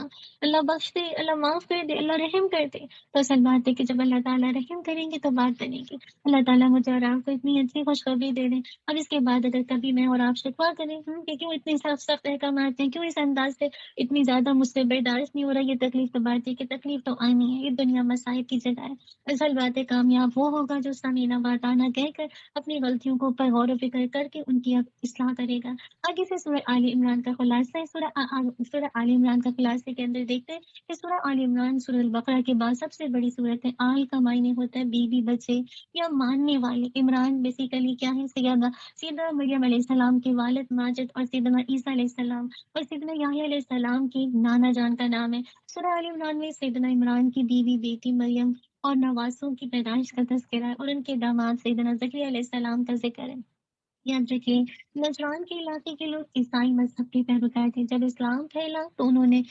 اللہ بخش دے اللہ معاف کر دے اللہ رحم کر دے تو اصل بات ہے کہ جب اللہ تعالیٰ رحم کریں گے تو بات بنے گی اللہ تعالیٰ مجھے اور آپ کو اتنی اچھی خوشخبری دے دیں اب اس کے بعد اگر کبھی میں اور آپ شکوا کریں کہ کیوں اتنے سخت سخت احکامات ہیں کیوں اس انداز سے اتنی زیادہ مجھ سے برداشت نہیں ہو رہا یہ تکلیف تو بات ہے کہ تکلیف تو آنی ہے یہ دنیا مسائل کی جگہ ہے اصل بات ہے کامیاب وہ ہوگا جو سمینہ باتانہ کہہ کر اپنی غلطیوں کو پر غور و فکر کر کے ان کی اب اصلاح کرے گا آگے سے سورہ آل عمران کا خلاصہ ہے سورہ آل عمران کا خلاصے کے اندر دیکھتے ہیں کہ سورہ آل عمران سورہ البقرہ کے بعد سب سے بڑی صورت ہے آل کا معنی ہوتا ہے بیوی بچے یا ماننے والے عمران بیسیکلی کیا ہے سیدہ مریم علیہ السلام کے والد ماجد اور سیدنا عیسیٰ علیہ السلام اور سیدنا یحییٰ علیہ السلام کی نانا جان کا نام ہے سورہ آل عمران میں سیدنا عمران کی بیوی بیٹی مریم اور نواسوں کی پیدائش کا تذکرہ ہے اور ان کے داماد سیدنا زکریا علیہ السلام کا ذکر ہے یاد رکھیے نجران کے علاقے کے لوگ عیسائی مذہب کے پیروکار تھے جب اسلام پھیلا تو انہوں نے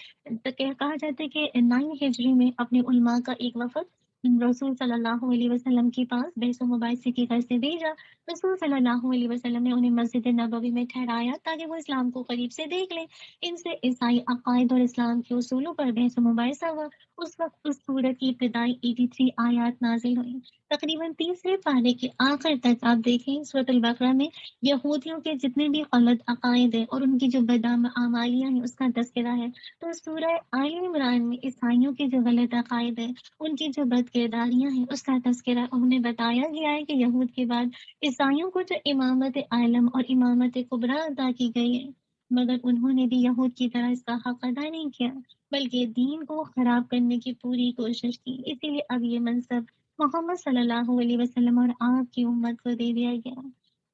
کہا جاتا ہے کہ 9 ہجری میں اپنے علماء کا ایک وفد رسول صلی اللہ علیہ وسلم کے پاس بحث و مباحثے کی غرض سے بھیجا رسول صلی اللہ علیہ وسلم نے انہیں مسجد نبوی میں ٹھہرایا تاکہ وہ اسلام کو قریب سے دیکھ لیں ان سے عیسائی عقائد اور اسلام کے اصولوں پر بحث و مباحثہ ہوا اس وقت اس سورت کی ابتدائی 83 آیات نازل ہوئی تقریباً تیسرے پارے کے آخر تک آپ دیکھیں سورۃ البقرہ میں یہودیوں کے جتنے بھی غلط عقائد ہیں اور ان کی جو اعمالیاں ہیں اس کا تذکرہ ہے تو سورہ آل عمران میں عیسائیوں کے جو غلط عقائد ہیں ان کی جو بد کرداریاں ہیں اس کا تذکرہ انہیں بتایا گیا ہے کہ یہود کے بعد عیسائیوں کو جو امامت عالم اور امامت کبریٰ عطا کی گئی ہے مگر انہوں نے بھی یہود کی طرح اس کا حق ادا نہیں کیا بلکہ دین کو خراب کرنے کی پوری کوشش کی اسی لیے اب یہ منصب محمد صلی اللہ علیہ وسلم اور آپ کی امت کو دے دیا گیا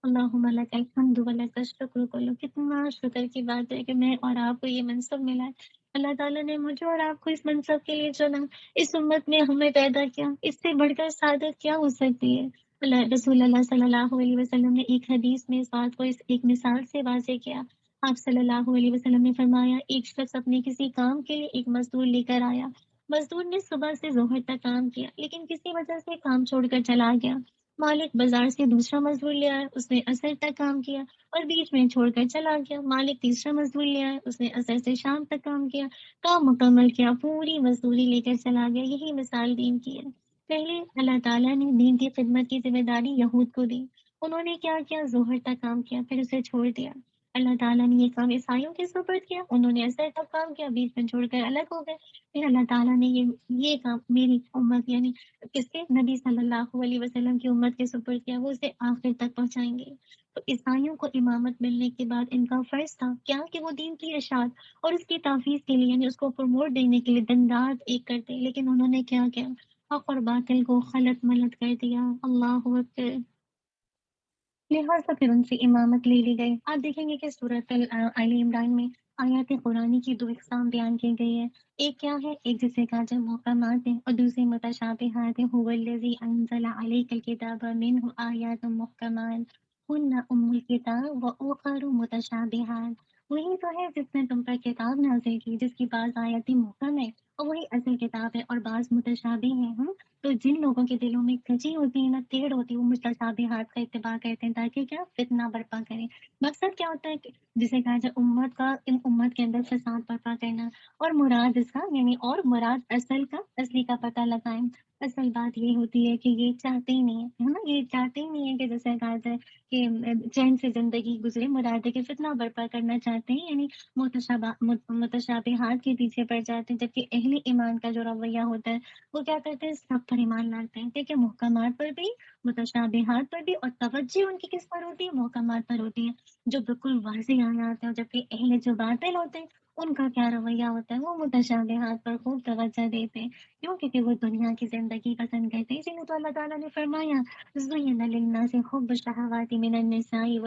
اللہم لک الحمد و لک الشکر کلو کتنا شکر کی بات ہے کہ میں اور آپ کو یہ منصب ملا ہے اللہ تعالیٰ نے مجھے اور آپ کو اس منصب کے لیے چنا اس امت میں ہمیں پیدا کیا اس سے بڑھ کر سعادت کیا ہو سکتی ہے رسول اللہ صلی اللہ علیہ وسلم نے ایک حدیث میں اس بات کو ایک مثال سے واضح کیا آپ صلی اللہ علیہ وسلم نے فرمایا ایک شخص اپنے کسی کام کے لیے ایک مزدور لے کر آیا مزدور نے صبح سے ظہر تک کام کیا لیکن کسی وجہ سے کام چھوڑ کر چلا گیا مالک بازار سے دوسرا مزدور لے آیا اس نے عصر تک کام کیا اور بیچ میں چھوڑ کر چلا گیا مالک تیسرا مزدور لے آیا اس نے عصر سے شام تک کام کیا کام مکمل کیا پوری مزدوری لے کر چلا گیا یہی مثال دین کی ہے پہلے اللہ تعالیٰ نے دین کی خدمت کی ذمہ داری یہود کو دی انہوں نے کیا کیا ظہر تک کام کیا پھر اسے چھوڑ دیا اللہ تعالیٰ نے یہ کام عیسائیوں کے سپرد کیا انہوں نے عصر تک کام کیا بیچ میں چھوڑ کر الگ ہو گئے پھر اللہ تعالیٰ نے یہ کام میری امت یعنی کس کے نبی صلی اللہ علیہ وسلم کی امت کے سپرد کیا وہ اسے آخر تک پہنچائیں گے تو عیسائیوں کو امامت ملنے کے بعد ان کا فرض تھا کیا کہ وہ دین کی اشاعت اور اس کی تحفیظ کے لیے یعنی اس کو پروموٹ دینے کے لیے دن رات ایک کرتے لیکن انہوں نے کیا کیا حق اور باطل کو خلط ملط کر دیا اللہ اکبر لہٰذا پھر ان سے امامت لے لی گئی آپ دیکھیں گے کہ سورۃ آل عمران میں آیات قرآنی کی 2 اقسام بیان کی گئی ہے ایک کیا ہے ایک جسے کہا جائے محکمات ہیں اور دوسری متشابہات ہیں هو الذی انزل علیک الکتاب منہ آیات محکمات ہن ام الکتاب واخر متشابہات وہی تو ہے جس نے تم پر کتاب نازل کی جس کی بعض آیتیں محکم ہے اور وہی اصل کتاب ہے اور بعض متشابہ ہیں تو جن لوگوں کے دلوں میں کھچی ہوتی ہے نا ٹیڑھ ہوتی ہے وہ متشابہات کا اتباع کرتے ہیں تاکہ کیا فتنہ برپا کریں مقصد کیا ہوتا ہے کہ جسے کہا جائے امت کا ان امت کے اندر فساد برپا کرنا اور مراد اس کا یعنی اور مراد اصل کا اصلی کا پتہ لگائیں اصل بات یہ ہوتی ہے کہ یہ چاہتے ہی نہیں ہے نا یہ چاہتے ہی نہیں ہے کہ جیسے کہا جائے کہ چین سے زندگی گزرے مراد ہے کہ فتنہ برپا کرنا چاہتے ہیں یعنی متشابہات کے پیچھے پڑ جاتے ہیں جبکہ اہل ایمان کا جو رویہ ہوتا ہے وہ کیا کرتے ہیں سب پر ایمان لاتے ہیں ٹھیک ہے محکمات پر بھی متشابہات پر بھی اور توجہ ان کی کس پر ہوتی ہے محکمات پر ہوتی ہے جو بالکل واضح آیات ہیں اور جبکہ اہل جو باطل ہوتے ہیں ان کا کیا رویہ ہوتا ہے، وہ متشابہات پر خوب توجہ دیتے ہیں، کیوں؟ کیونکہ وہ دنیا کی زندگی پسند کرتے ہیں، اسی لیے تو اللہ تعالیٰ نے فرمایا زُيِّنَ لِلنَّاسِ حُبُّ الشَّهَوَاتِ مِنَ النِّسَاءِ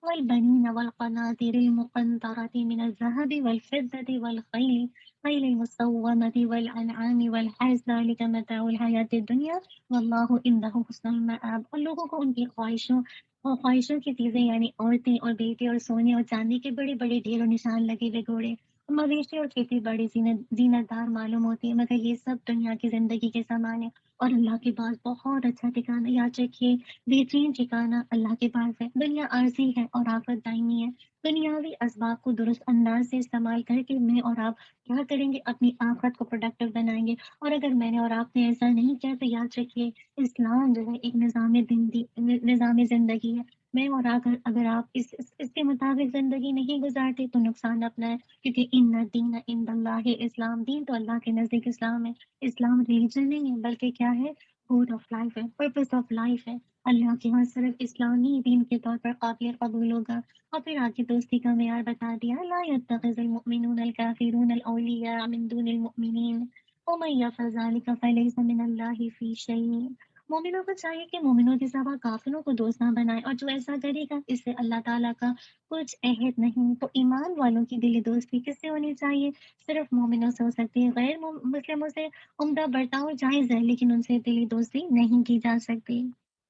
والبنين والقناطير المقنطرة من الذهب والفضة والخيل المسومة والأنعام والحرث ذلك متاع الحياة الدنيا والله عنده حسن المآب۔ اور لوگوں کو ان کی خواہشوں کی چیزیں یعنی عورتیں اور بیٹے اور سونے اور چاندی کے بڑے بڑے ڈھیر اور نشان لگے ہوئے گھوڑے، مویشی اور کھیتی باڑی زینت دار معلوم ہوتی ہے، مگر یہ سب دنیا کی زندگی کے سامان ہے، اور اللہ کے پاس بہت اچھا ٹھکانا، یاد رکھیے بہترین ٹھکانا اللہ کے پاس ہے۔ دنیا عارضی ہے اور آخرت دائمی ہے۔ دنیاوی اسباب کو درست انداز سے استعمال کر کے میں اور آپ کیا کریں گے؟ اپنی آخرت کو پروڈکٹیو بنائیں گے، اور اگر میں نے اور آپ نے ایسا نہیں کیا تو یاد رکھیے اسلام جو ہے ایک نظام زندگی ہے۔ میں اور اگر آپ اس کے مطابق زندگی نہیں گزارتے تو نقصان اپنا ہے، کیونکہ ان الدین عند اللہ اسلام، دین تو اللہ کے نزدیک اسلام ہے۔ اسلام ریلیجن نہیں ہے بلکہ کیا ہے؟ کوڈ آف لائف ہے، پرپز آف لائف ہے۔ اللہ کے ہاں صرف اسلامی دین کے طور پر قابل قبول ہوگا۔ اور پھر آگے دوستی کا معیار بتا دیا، لا يتخذ المؤمنون الكافرون الاولیاء من دون المؤمنین ومن يفعل ذلك فليس من اللہ فی شیء۔ مومنوں کو چاہیے کہ مومنوں کے سوا کافروں کو دوست نہ بنائے، اور جو ایسا کرے گا اس سے اللہ تعالیٰ کا کچھ عہد نہیں۔ تو ایمان والوں کی دلی دوستی کس سے ہونی چاہیے؟ صرف مومنوں سے ہو سکتی ہے، غیر مسلموں سے عمدہ برتاؤ جائز ہے لیکن ان سے دلی دوستی نہیں کی جا سکتی،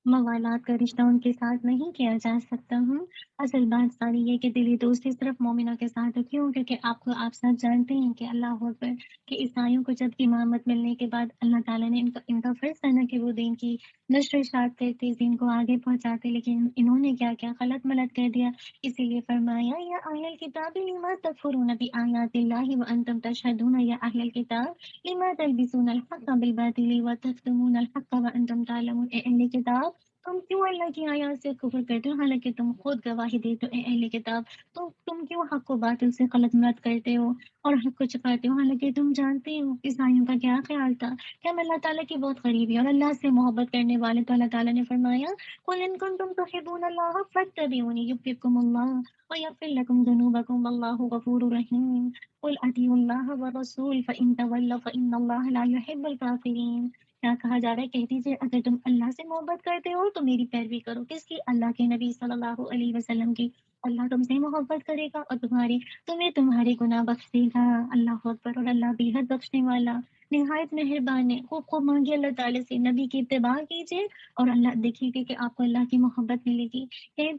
موالات کا رشتہ ان کے ساتھ نہیں کیا جا سکتا۔ اصل بات ساری یہ کہ دلی دوستی صرف مومنوں کے ساتھ ہے، کیوں؟ کیونکہ آپ سب جانتے ہیں کہ اللہ اکبر کہ عیسائیوں کو جب امامت ملنے کے بعد اللہ تعالیٰ نے ان کا فرض کرنا کہ وہ دین کی نشر و اشاعت کرتے، دین کو آگے پہنچاتے، لیکن انہوں نے کیا کیا؟ غلط ملت کر دیا۔ اسی لیے فرمایا یا اہل الکتاب لما تکفرون بآیات اللہ وانتم تشہدون، یا اہل الکتاب لما تلبسون الحق بالباطل وتکتمون الحق وانتم تعلمون، اے اہل کتاب تم کیوں اللہ کی آیات سے کفر کرتے ہو حالانکہ تم خود گواہی دیتے ہو، اے اہل کتاب تم کیوں حق کو باطل سے غلط مراد کرتے ہو اور حق کو چھپاتے ہو حالانکہ تم جانتے ہو۔ عیسائیوں کا کیا خیال تھا کہ ہم اللہ تعالیٰ کی بہت قریبی اور اللہ سے محبت کرنے والے، تو اللہ تعالیٰ نے فرمایا قل ان کنتم تحبون اللہ فاتبعونی یحببکم اللہ ویغفر لکم ذنوبکم واللہ غفور رحیم۔ قل اطیعوا اللہ والرسول فان تولوا فان اللہ لا يحب الکافرین۔ کیا کہا جا رہا ہے؟ کہہ دیجیے اگر تم اللہ سے محبت کرتے ہو تو میری پیروی کرو، کس کی؟ اللہ کے نبی صلی اللہ علیہ وسلم کی۔ اللہ تم سے محبت کرے گا اور تمہیں تمہارے گناہ بخش دے گا۔ اللہ اکبر، اور اللہ بے حد بخشنے والا نہایت مہربان ہے۔ خوب خوب مانگیے اللہ تعالیٰ سے، نبی کی اتباع کیجیے اور اللہ دیکھیے کہ آپ کو اللہ کی محبت ملے گی۔ کہہ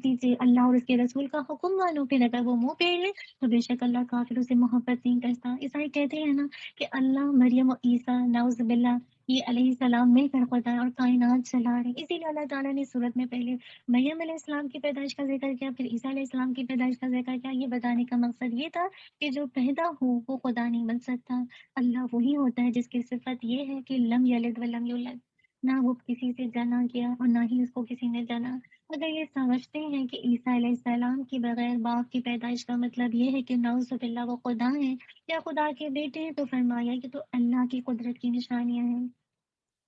دیجیے اللہ اور اس کے رسول کا حکم مانو، پھر اگر وہ منہ پھیر لے تو بے شک اللہ کافروں سے محبت نہیں کرتا۔ عیسائی کہتے ہیں نا کہ اللہ، مریم اور عیسیٰ نعوذ باللہ یہ علیہ السلام مل کر خدا ہے اور کائنات چلا رہے ہیں۔ اسی لیے اللہ تعالیٰ نے سورت میں پہلے مریم علیہ السلام کی پیدائش کا ذکر کیا، پھر عیسیٰ علیہ السلام کی پیدائش کا ذکر کیا۔ یہ بتانے کا مقصد یہ تھا کہ جو پیدا ہو وہ خدا نہیں بن سکتا۔ اللہ وہی ہوتا ہے جس کی صفت یہ ہے کہ لم یلد ولم یولد، نہ وہ کسی سے جنا گیا اور نہ ہی اس کو کسی نے جنا۔ اگر یہ سمجھتے ہیں کہ عیسیٰ علیہ السلام کی بغیر باپ کی پیدائش کا مطلب یہ ہے کہ نعوذ باللہ وہ خدا ہیں یا خدا کے بیٹے ہیں، تو فرمایا کہ تو اللہ کی قدرت کی نشانیاں ہیں۔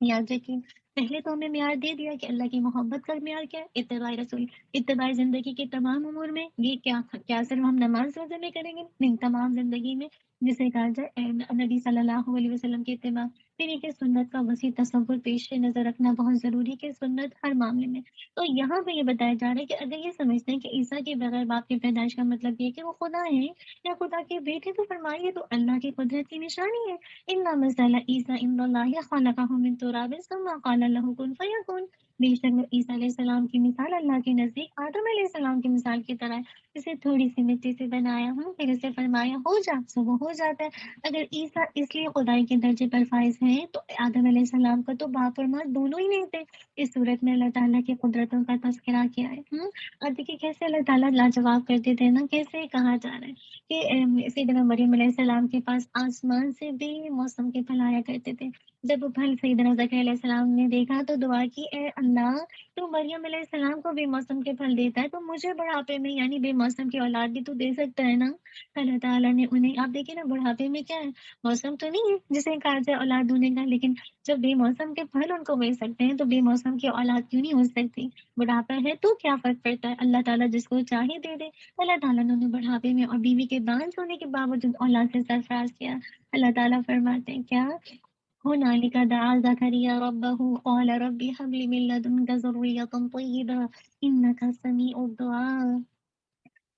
یاد رکھیے پہلے تو ہمیں معیار دے دیا کہ اللہ کی محبت کا معیار کیا ہے؟ اتباع رسول۔ اتباع زندگی کے تمام امور میں یہ کیا صرف ہم نماز روزے میں کریں گے؟ نہیں، تمام زندگی میں جسے کہا جائے نبی صلی اللہ علیہ وسلم کی اتباع۔ پھر یہ کہ سنت کا وسیع تصور پیش نظر رکھنا بہت ضروری کہ سنت ہر معاملے میں۔ تو یہاں پہ یہ بتایا جا رہا ہے کہ اگر یہ سمجھتے ہیں کہ عیسیٰ کے بغیر باپ کی پیدائش کا مطلب یہ کہ وہ خدا ہیں یا خدا کے بیٹے، تو فرمائیے تو اللہ کی قدرت کی نشانی ہے۔ اِنَّ مَثَلَ عِیسیٰ عِندَ اللہِ خَلَقَهُ مِن تُرَابٍ ثُمَّ قَالَ لَهُ كُن فَیَکُن۔ بے شک عیسیٰ علیہ السلام کی مثال اللہ کے نزدیک آدم علیہ السلام کی مثال کی طرح ہے، اسے تھوڑی سی مٹی سے بنایا ہوں پھر اسے فرمایا ہو جا، سو وہ ہو جاتا ہے۔ اگر عیسیٰ اس لیے خدائی کے درجے پر فائز ہیں تو آدم علیہ السلام کا تو باپ اور ماں دونوں ہی نہیں تھے۔ اس صورت میں اللہ تعالیٰ کی قدرتوں کا تذکرہ کیا ہے۔ اور دیکھیے کیسے اللہ تعالیٰ لاجواب کرتے تھے نا، کیسے کہا جا رہا ہے کہ سیدنا مریم علیہ السلام کے پاس آسمان سے بے موسم کے پھل آیا کرتے تھے، جب وہ پھل سیدنا زکریا علیہ السلام نے دیکھا تو دعا کی، اے اللہ تو مریم علیہ السلام کو بے موسم کے پھل دیتا ہے تو مجھے بڑھاپے میں یعنی بے موسم کی اولاد بھی تو دے سکتا ہے نا۔ اللہ تعالیٰ نے انہیں، آپ دیکھیں نا بڑھاپے میں کیا ہے، موسم تو نہیں ہے جسے کہا جائے اولاد ہونے کا، لیکن جب بے موسم کے پھل ان کو مل سکتے ہیں تو بے موسم کی اولاد کیوں نہیں ہو سکتی؟ بڑھاپا ہے تو کیا فرق پڑتا ہے، اللہ تعالیٰ جس کو چاہے دے دے۔ اللہ تعالیٰ نے انہیں بڑھاپے میں اور بیوی کے بانجھ ہونے کے باوجود اولاد سے سرفراز کیا۔ اللہ تعالیٰ فرماتے ہیں کیا، هنالك دعا زكريا ربه قال رب هب لي من لدنك ذرية طيبة إنك سميع الدعاء۔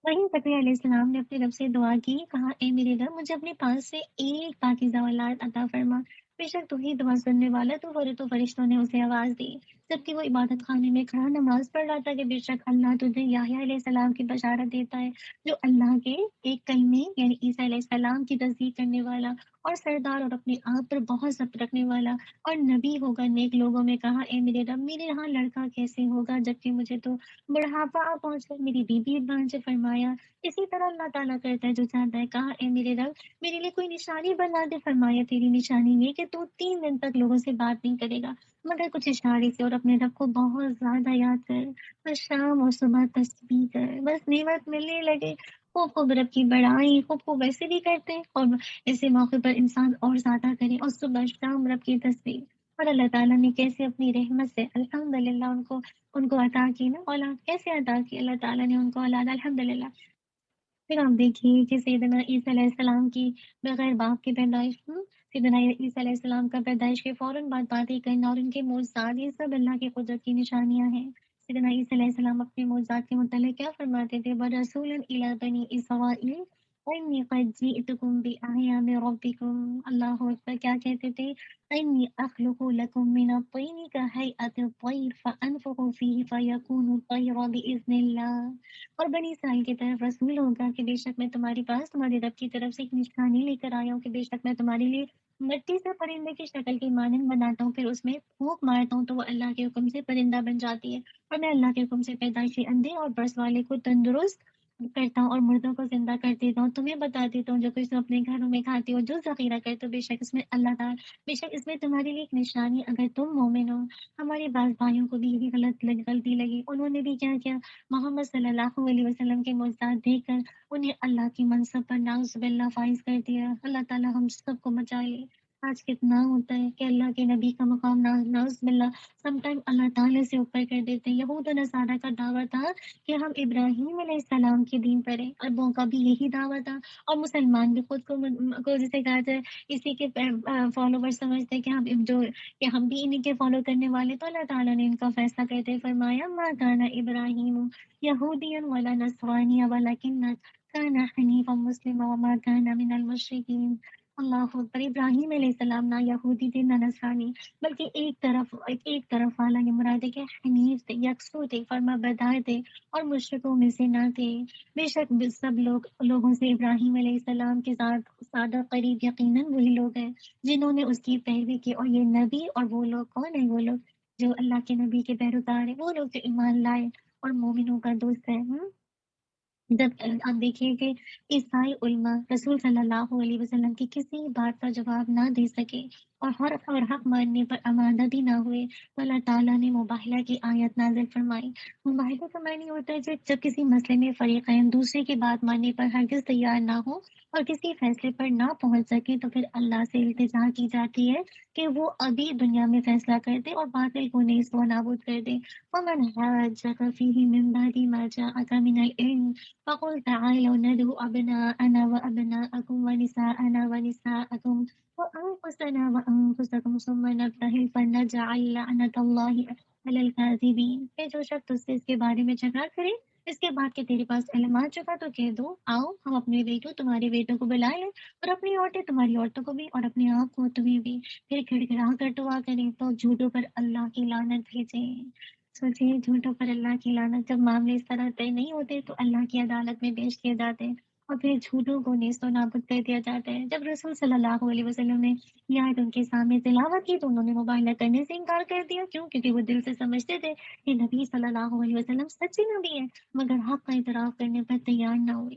وہیں زکریا علیہ السلام نے اپنے رب سے دعا کی، کہا اے میرے رب مجھے اپنے پاس سے ایک پاکیزہ اولاد عطا فرما، بے شک تو ہی دعا سننے والا تو فرشتوں نے اسے آواز دی جبکہ وہ عبادت خانے میں کھڑا نماز پڑھ رہا تھا کہ بے شک اللہ تجھے یحییٰ علیہ السلام کی بشارت دیتا ہے جو اللہ کے ایک کلمے یعنی عیسیٰ علیہ السلام کی تصدیق کرنے والا اور سردار اور اپنے آپ پر بہت ضبط رکھنے والا اور نبی ہوگا۔ نیک لوگوں میں کہا اے میرے رب میرے یہاں لڑکا کیسے ہوگا جبکہ مجھے تو بڑھاپا آ پہنچ کر میری بیوی بہن سے فرمایا۔ اسی طرح اللہ تعالیٰ کرتا ہے جو چاہتا ہے، کہا اے میرے رب میرے لیے کوئی نشانی بنا دے، فرمایا تیری نشانی یہ کہ تو 3 دن تک لوگوں سے بات نہیں کرے گا مگر کچھ اشارے سے، اور اپنے رب کو بہت زیادہ یاد کر، بس شام اور صبح تسبیح کر، بس نعمت ملنے لگے خوب خوب رب کی بڑائی خوب خوب ویسے بھی کرتے ہیں، اور ایسے موقع پر انسان اور زیادہ کرے اور صبح شام رب کی تسبیح۔ اور اللہ تعالیٰ نے کیسے اپنی رحمت سے الحمدللہ ان کو عطا کی نا اولاد، کیسے عطا کی اللہ تعالیٰ نے ان کو اولاد الحمدللہ۔ پھر آپ دیکھیے کہ سیدنا عیسیٰ علیہ السلام کی بغیر باپ کی پیدائش، سیدنا عیسیٰ علیہ السلام کا پیدائش کے فوراً بعد باتیں کرنا اور ان کے معجزات، یہ سب اللہ کی قدرت کی نشانیاں ہیں۔ سیدنا عیسیٰ علیہ السلام اپنے معجزات کے متعلق کیا فرماتے تھے، وَرَسُولًا إِلَىٰ بَنِي إِسْرَائِيلَ إِنِّي قَدْ جِئْتُكُم بِآيَةٍ مِّن رَّبِّكُم۔ اللہ اکبر، کیا کہتے تھے، إِنِّي أَخْلُقُ لَكُم مِّنَ الطِّينِ كَهَيْئَةِ الطَّيْرِ فَأَنفُخُ فِيهِ فَيَكُونُ طَيْرًا بِإِذْنِ اللَّهِ۔ اور بنی اسرائیل کی طرف رسول ہوگا کہ بے شک میں تمہارے پاس تمہارے رب کی طرف سے ایک نشانی لے کر آیا ہوں کہ بے شک میں تمہارے لیے مٹی سے پرندے کی شکل کی مانند بناتا ہوں، پھر اس میں پھونک مارتا ہوں تو وہ اللہ کے حکم سے پرندہ بن جاتی ہے، اور میں اللہ کے حکم سے پیدائشی اندھے اور برس والے کو تندرست کرتا ہوں اور مردوں کو زندہ کر دیتا ہوں، تمہیں بتا دیتا ہوں جو کچھ تم اپنے گھروں میں کھاتے ہو جو ذخیرہ کرتے ہو، بے شک اس میں اللہ تعالیٰ، بے شک اس میں تمہارے لیے ایک نشانی اگر تم مومن ہو۔ ہمارے بعض بھائیوں کو بھی یہی غلطی لگی، انہوں نے بھی کیا کیا، محمد صلی اللہ علیہ وسلم کے معجزات دیکھ کر انہیں اللہ کی منصب پر نعوذ باللہ فائز کر دیا۔ اللہ تعالیٰ ہم سب کو بچا لے۔ آج کتنا ہوتا ہے کہ اللہ کے نبی کا مقام نعوذ باللہ سم ٹائم اللہ تعالیٰ سے اوپر کر دیتے ہیں۔ یہود و نصارہ کا دعویٰ تھا کہ ہم ابراہیم علیہ السلام کے دین پر ہیں، اربوں کا بھی یہی دعویٰ تھا، اور مسلمان بھی خود کو جسے کہا جائے اسی کے فالوور سمجھتے ہیں کہ ہم بھی انہیں کے فالو کرنے والے۔ تو اللہ تعالیٰ نے ان کا فیصلہ کرتے فرمایا، ما کان ابراہیم یہودیا ولا نصرانیا ولکن کان حنیفا مسلما وما کان من المشرکین۔ اللہ اکبر، ابراہیم علیہ السلام نہ یہودی تھے نہ نصرانی، بلکہ ایک طرف والا، یہ مراد ہے کہ حنیف تھے، یکسو تھے، فرما بردار تھے اور مشرکوں میں سے نہ تھے۔ بے شک سب لوگوں سے ابراہیم علیہ السلام کے ساتھ سادہ قریب یقیناً وہی لوگ ہیں جنہوں نے اس کی پیروی کی، اور یہ نبی اور وہ لوگ کون ہیں، وہ لوگ جو اللہ کے نبی کے پیروکار ہیں، وہ لوگ جو ایمان لائے اور مومنوں کا دوست ہے۔ جب آپ دیکھیے کہ عیسائی علماء رسول صلی اللہ علیہ وسلم کی کسی بات کا جواب نہ دے سکے اور حق ماننے پر آمادہ بھی نہ ہوئے تو اللہ تعالیٰ نے مباہلہ کی آیت نازل فرمائی۔ مباہلہ کا معنی ہوتا ہے جب کسی مسئلے میں فریقین دوسرے کی بات ماننے پر ہرگز تیار نہ ہو اور کسی فیصلے پر نہ پہنچ سکے تو پھر اللہ سے التجا کی جاتی ہے کہ وہ ابھی دنیا میں فیصلہ کر دے اور باطل کو نیست و نابود کر دے۔ وَمَنْ حَاجَّكَ فِيهِ مِنْ بَعْدِ مَا جَاءَكَ مِنَ الْعِلْمِ فقل تعالوا ندعو أبناءنا وأبناءكم ونساءنا ونساءكم وأنفسنا وأنفسكم ثم نبتهل فنجعل لعنة الله على الكاذبين۔ کہ جو شخص تجھ سے اس کے بارے میں جھگڑا کرے اس کے بعد کہ تیرے پاس علم آ چکا تو کہہ دو، آؤ ہم اپنے بیٹوں تمہارے بیٹوں کو بلا لیں اور اپنی عورتیں تمہاری عورتوں کو بھی اور اپنے آپ کو تمہیں بھی، پھر گڑ گڑا کر دعا کریں تو جھوٹوں پر اللہ کی لعنت بھیجیں۔ سوچیے، جھوٹوں پر اللہ کی لعنت، جب معاملے اس طرح طے نہیں ہوتے تو اللہ کی عدالت میں پیش کیے جاتے ہیں اور پھر جھوٹوں کو نیست و نابود کر دیا جاتا ہے۔ جب رسول صلی اللہ علیہ وسلم نے یہ آیت ان کے سامنے تلاوت کی تو انہوں نے مباہلہ کرنے سے انکار کر دیا، کیوں؟ کیونکہ وہ دل سے سمجھتے تھے کہ نبی صلی اللہ علیہ وسلم سچے نبی ہیں، مگر حق کا اعتراف کرنے پر تیار نہ ہوئے۔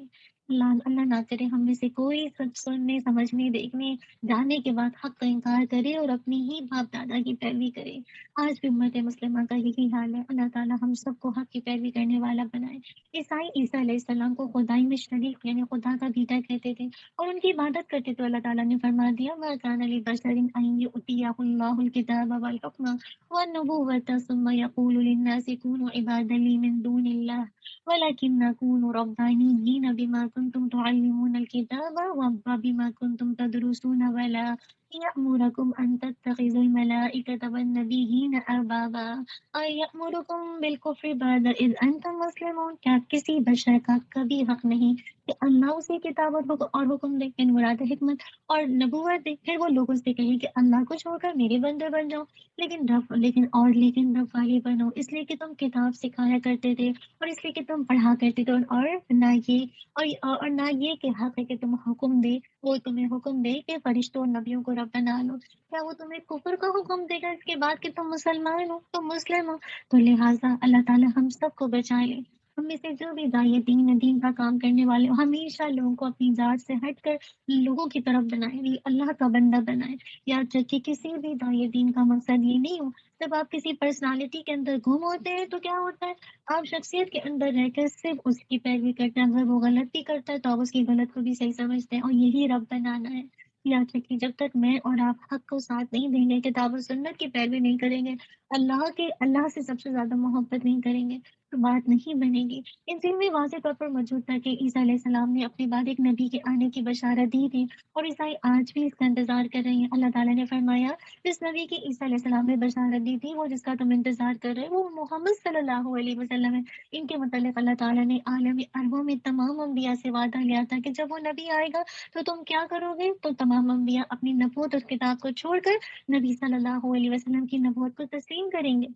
اللہ اللہ نہ کرے ہم میں سے کوئی سب سننے سمجھنے دیکھنے جاننے کے بعد حق کا انکار کرے اور اپنی ہی باپ دادا کی پیروی کرے۔ آج بھی امت مسلمہ کا یہی حال ہے۔ اللہ تعالیٰ ہم سب کو حق کی پیروی کرنے والا بنائے۔ عیسائی عیسیٰ علیہ السلام کو خدائی میں شریک یعنی خدا کا بیٹا کہتے تھے اور ان کی عبادت کرتے تو اللہ تعالیٰ نے فرما دیا مَا كَانَ لِبَشَرٍ أَن يُؤْتِيَهُ اللَّهُ الْكِتَابَ وَالْحُكْمَ وَالنُّبُوَّةَ ثُمَّ يَقُولُ لِلنَّاسِ كُونُوا عِبَادًا لِّي مِن دُونِ اللَّهِ ولكن كونوا ربانيين بما كنتم تعلمون الكتاب وبما كنتم تدرسون ولا يأمركم أن تتخذوا الملائكة والنبيين أربابا يأمركم بالكفر بعد إذ أنتم مسلمون۔ کیا کسی بشر کا کبھی حق نہیں کہ اللہ اسی کتاب اور حکم دے، یعنی مراد ہے حکمت اور نبوت دے، پھر وہ لوگوں سے کہے کہ اللہ کو چھوڑ کر میرے بندے بن جاؤ، لیکن رب والے بنو، اس لیے کہ تم کتاب سکھایا کرتے تھے اور اس لیے کہ تم پڑھا کرتے تھے، اور نہ یہ اور نہ یہ کہ حق ہے کہ تم حکم دے، وہ تمہیں حکم دے کہ فرشتوں اور نبیوں کو رب بنا لو۔ کیا وہ تمہیں کفر کا حکم دے گا اس کے بعد کہ تم مسلمان ہو، تم مسلم ہو؟ تو لہٰذا اللہ تعالیٰ ہم سب کو بچا لے۔ ہم میں سے جو بھی داعی دین کا کام کرنے والے ہوں، ہمیشہ لوگوں کو اپنی ذات سے ہٹ کر لوگوں کی طرف بنائے، اللہ کا بندہ بنائے۔ یاد رکھیے کسی بھی داعی دین کا مقصد یہ نہیں ہو جب آپ کسی پرسنالٹی کے اندر گم ہوتے ہیں تو کیا ہوتا ہے، آپ شخصیت کے اندر رہ کر صرف اس کی پیروی کرتے ہیں، اگر وہ غلط بھی کرتا ہے تو آپ اس کی غلط کو بھی صحیح سمجھتے ہیں، اور یہی رب بنانا ہے۔ یاد رکھیے جب تک میں اور آپ حق کو ساتھ نہیں دیں گے، کتاب و سنت کی پیروی نہیں کریں گے، اللہ سے سب سے زیادہ محبت نہیں کریں گے تو بات نہیں بنے گی۔ انجیل میں واضح طور پر موجود تھا کہ عیسیٰ علیہ السلام نے اپنے بعد ایک نبی کے آنے کی بشارت دی تھی، اور عیسائی آج بھی اس کا انتظار کر رہے ہیں۔ اللہ تعالیٰ نے فرمایا جس نبی کی عیسیٰ علیہ السلام نے بشارت دی تھی، وہ جس کا تم انتظار کر رہے ہو، وہ محمد صلی اللہ علیہ وسلم ہے۔ ان کے متعلق اللہ تعالیٰ نے عالم اربوں میں تمام انبیاء سے وعدہ لیا تھا کہ جب وہ نبی آئے گا تو تم کیا کرو گے، تو تمام انبیاء اپنی نبوت اور کتاب کو چھوڑ کر نبی صلی اللہ علیہ وسلم کی نبوت کو تسلیم کریں گے۔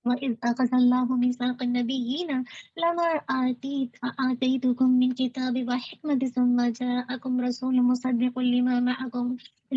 وَإِذْ أَخَذَ اللَّهُ مِيثَاقَ النَّبِيِّينَ لَمَا آتَيْتُكُم مِّن كِتَابٍ وَحِكْمَةٍ ثُمَّ جَاءَكُمْ رَسُولٌ مُصَدِّقٌ لِّمَا مَعَكُمْ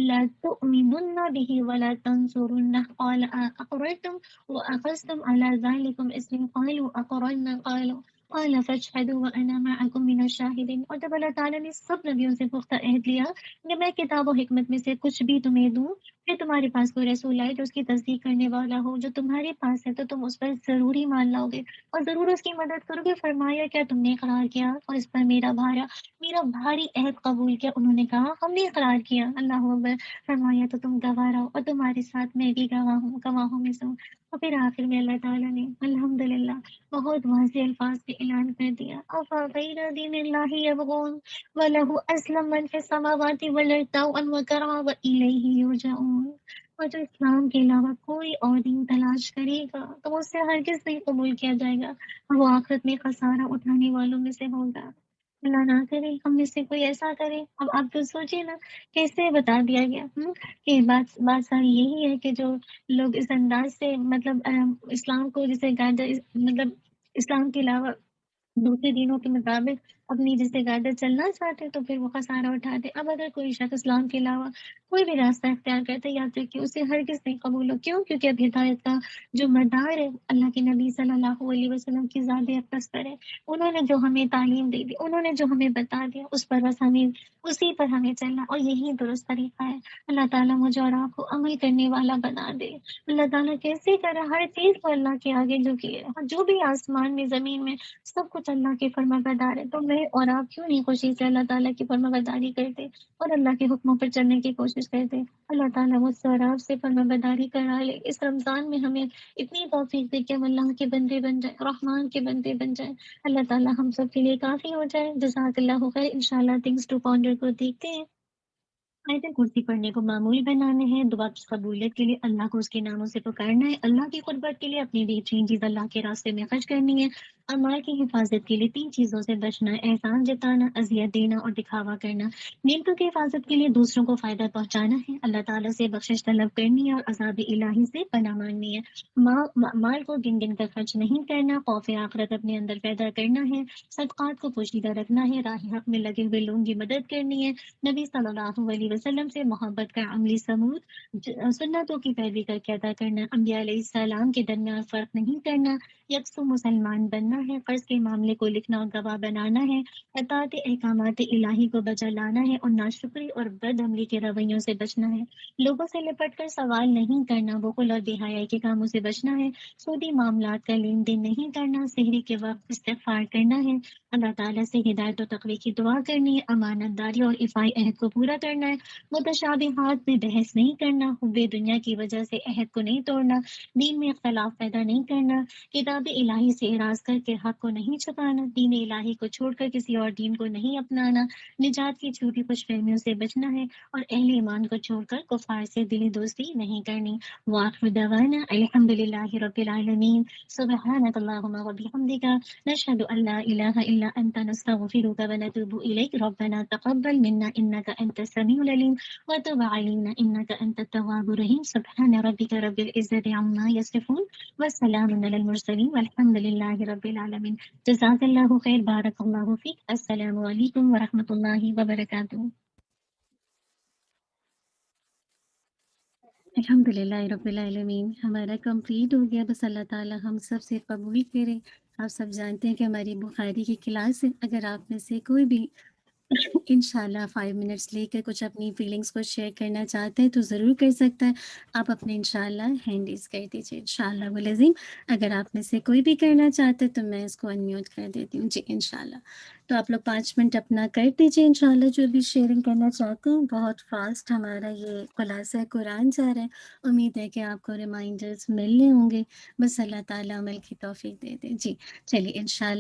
لَتُؤْمِنُنَّ بِهِ وَلَتَنصُرُنَّهُ قَالَ أَأَقْرَرْتُمْ وَأَخَذْتُمْ عَلَىٰ ذَٰلِكُمْ إِصْرِي قَالُوا أَقْرَرْنَا قَالَ فَاشْهَدُوا وَأَنَا مَعَكُم مِّنَ الشَّاهِدِينَ۔ اور جب اللہ تعالیٰ نے سب نبیوں سے پختہ عہد لیا کہ میں کتاب و حکمت میں سے کچھ بھی تمہیں دوں، پھر تمہارے پاس کوئی رسول آئے جو اس کی تصدیق کرنے والا ہو جو تمہارے پاس ہے، تو تم اس پر ضرور ہی مان لاؤ گے اور ضرور اس کی مدد کرو گے۔ فرمایا کیا تم نے اقرار کیا اور اس پر میرا بھاری عہد قبول کیا؟ انہوں نے کہا ہم نے اقرار کیا۔ اللہ اکبر۔ فرمایا تو تم گواہ رہو اور تمہارے ساتھ میں بھی گواہوں میں سے ہوں۔ اور پھر آخر میں اللہ تعالیٰ نے الحمدللہ بہت واضح الفاظ سے اعلان کر دیا أَفَغَيْرَ دِینِ اللَّهِ يَبْغُونَ وَلَهُ أَسْلَمَ مَن فِي السَّمَاوَاتِ وَالْأَرْضِ طَوْعًا وَكَرْهًا وَإِلَيْهِ يُرْجَعُونَ۔ اور جو اسلام کے علاوہ کوئی اور دین تلاش کرے گا تو اس سے ہرگز نہیں قبول کیا جائے گا، اور وہ آخرت میں خسارہ اٹھانے والوں میں سے ہوگا۔ اللہ نہ کرے ہم میں سے کوئی ایسا کرے۔ اب آپ تو سوچیے نا کیسے بتا دیا گیا کہ بات ساری یہی ہے کہ جو لوگ اس انداز سے مطلب اسلام کو جسے مطلب اسلام کے علاوہ دوسرے دینوں کے مطابق اپنی جیسے قاعدہ چلنا چاہتے تو پھر وہ خسارہ اٹھاتے۔ اب اگر کوئی شخص اسلام کے علاوہ کوئی بھی راستہ اختیار کرتا ہے، یاد رکھیے اسے ہرگز نہیں قبول ہو۔ کیوں؟ کیونکہ اب ہدایت کا جو مدار ہے اللہ کے نبی صلی اللہ علیہ وسلم کی ذات اقدس پر ہے۔ انہوں نے جو ہمیں تعلیم دی دی، انہوں نے جو ہمیں بتا دیا، اس پر بس ہمیں اسی پر ہمیں چلنا، اور یہی درست طریقہ ہے۔ اللہ تعالیٰ مجھے اور آپ کو عمل کرنے والا بنا دے۔ اللہ تعالیٰ کیسے کرا ہر چیز کو اللہ کے آگے جو بھی آسمان میں زمین میں سب کچھ اللہ کے فرما بردار ہے، تو میں اور آپ کیوں نہیں خوشی سے اللہ تعالیٰ کی فرما برداری کرتے اور اللہ کے حکموں پر چلنے کی کوشش کرتے۔ اللہ تعالیٰ مجھ سے اور آپ سے فرما برداری کرا لے۔ اس رمضان میں ہمیں اتنی توفیق دے کہ ہم اللہ کے بندے بن جائیں، رحمان کے بندے بن جائیں۔ اللہ تعالیٰ ہم سب کے لیے کافی ہو جائے۔ جزاک اللہ خیر۔ انشاءاللہ تھنگس ٹو پونڈر کو دیکھتے ہیں۔ آیت کرسی پڑھنے کو معمول بنانا ہے، دعا کی قبولیت کے لیے اللہ کو اس کے ناموں سے پکارنا ہے، اللہ کی قربت کے لیے اپنی بہترین چیز اللہ کے راستے میں خرچ کرنی ہے، امال کی حفاظت کے لیے 3 چیزوں سے بچنا ہے، احسان جتانا، اذیت دینا اور دکھاوا کرنا، نیمتوں کی حفاظت کے لیے دوسروں کو فائدہ پہنچانا ہے، اللہ تعالیٰ سے بخشش طلب کرنی ہے اور عذاب الہی سے پناہ مانگنی ہے، مال کو گن گن کر خرچ نہیں کرنا، خوف آخرت اپنے اندر پیدا کرنا ہے، صدقات کو پوشیدہ رکھنا ہے، راہ حق میں لگے ہوئے لوگوں کی مدد کرنی ہے، نبی صلی اللہ علیہ وسلم سے محبت کا عملی ثبوت، سنتوں کی پیروی کر کے ادا کرنا، انبیاء علیہ السلام کے درمیان فرق نہیں کرنا، یکسو مسلمان بننا، ہے، فرض کے معاملے کو لکھنا اور گواہ بنانا ہے، اطاعت احکامات الہی کو بجا لانا ہے اور ناشکری اور بد عملی کے رویوں سے بچنا ہے، لوگوں سے لپٹ کر سوال نہیں کرنا، بخل اور بے حیائی کے کاموں سے بچنا ہے، سودی معاملات کا لین دین نہیں کرنا، سحری کے وقت استغفار کرنا ہے، اللہ تعالیٰ سے ہدایت و تقوی کی دعا کرنی ہے، امانت داری اور ایفائی عہد کو پورا کرنا ہے، متشابہات میں بحث نہیں کرنا، حب دنیا کی وجہ سے عہد کو نہیں توڑنا، دین میں اختلاف پیدا نہیں کرنا، کتاب الہی سے اعراض کر کے حق کو نہیں چھپانا، دین الہی کو چھوڑ کر کسی اور دین کو نہیں اپنانا، نجات کی چھوٹی خوش فہمیوں سے بچنا ہے اور اہل ایمان کو چھوڑ کر کفار سے دلی دوستی نہیں کرنی۔ وآخر دعوانا الحمد للہ رب العالمین، سبحانک اللہم و بحمدک، نشہد ان لا الہ الا انت، نستغفرک و نتوب الیک، ربنا تقبل منا انک انت السمیع العلیم وتب علینا انک انت التواب الرحیم، سبحان ربک رب العزت عما یصفون والسلام علی المرسلین والحمد للہ رب العالمین۔ جزاک اللہ خیر، بارک اللہ فیک، السلام علیکم ورحمۃ اللہ وبرکاتہ۔ الحمد للہ رب العالمین، ہمارا کمپلیٹ ہو گیا، بس اللہ تعالیٰ ہم سب سے قبول کرے۔ آپ سب جانتے ہیں کہ ہماری بخاری کی کلاس ہے، اگر آپ میں سے کوئی بھی انشاءاللہ 5 منٹس لے کر کچھ اپنی فیلنگس کو شیئر کرنا چاہتے ہیں تو ضرور کر سکتا ہے۔ آپ اپنے انشاءاللہ ہینڈ ریز کر دیجیے انشاءاللہ والعظیم۔ اگر آپ میں سے کوئی بھی کرنا چاہتے تو میں اس کو انمیوٹ کر دیتی ہوں جی انشاءاللہ۔ تو آپ لوگ 5 منٹ اپنا کر دیجیے انشاءاللہ، جو بھی شیئرنگ کرنا چاہتے ہیں۔ بہت فاسٹ ہمارا یہ خلاصہ قرآن جا رہا ہے، امید ہے کہ آپ کو ریمائنڈرز مل رہے ہوں گے، بس اللہ تعالیٰ عمل کی توفیق دے دیں جی۔ چلیے انشاءاللہ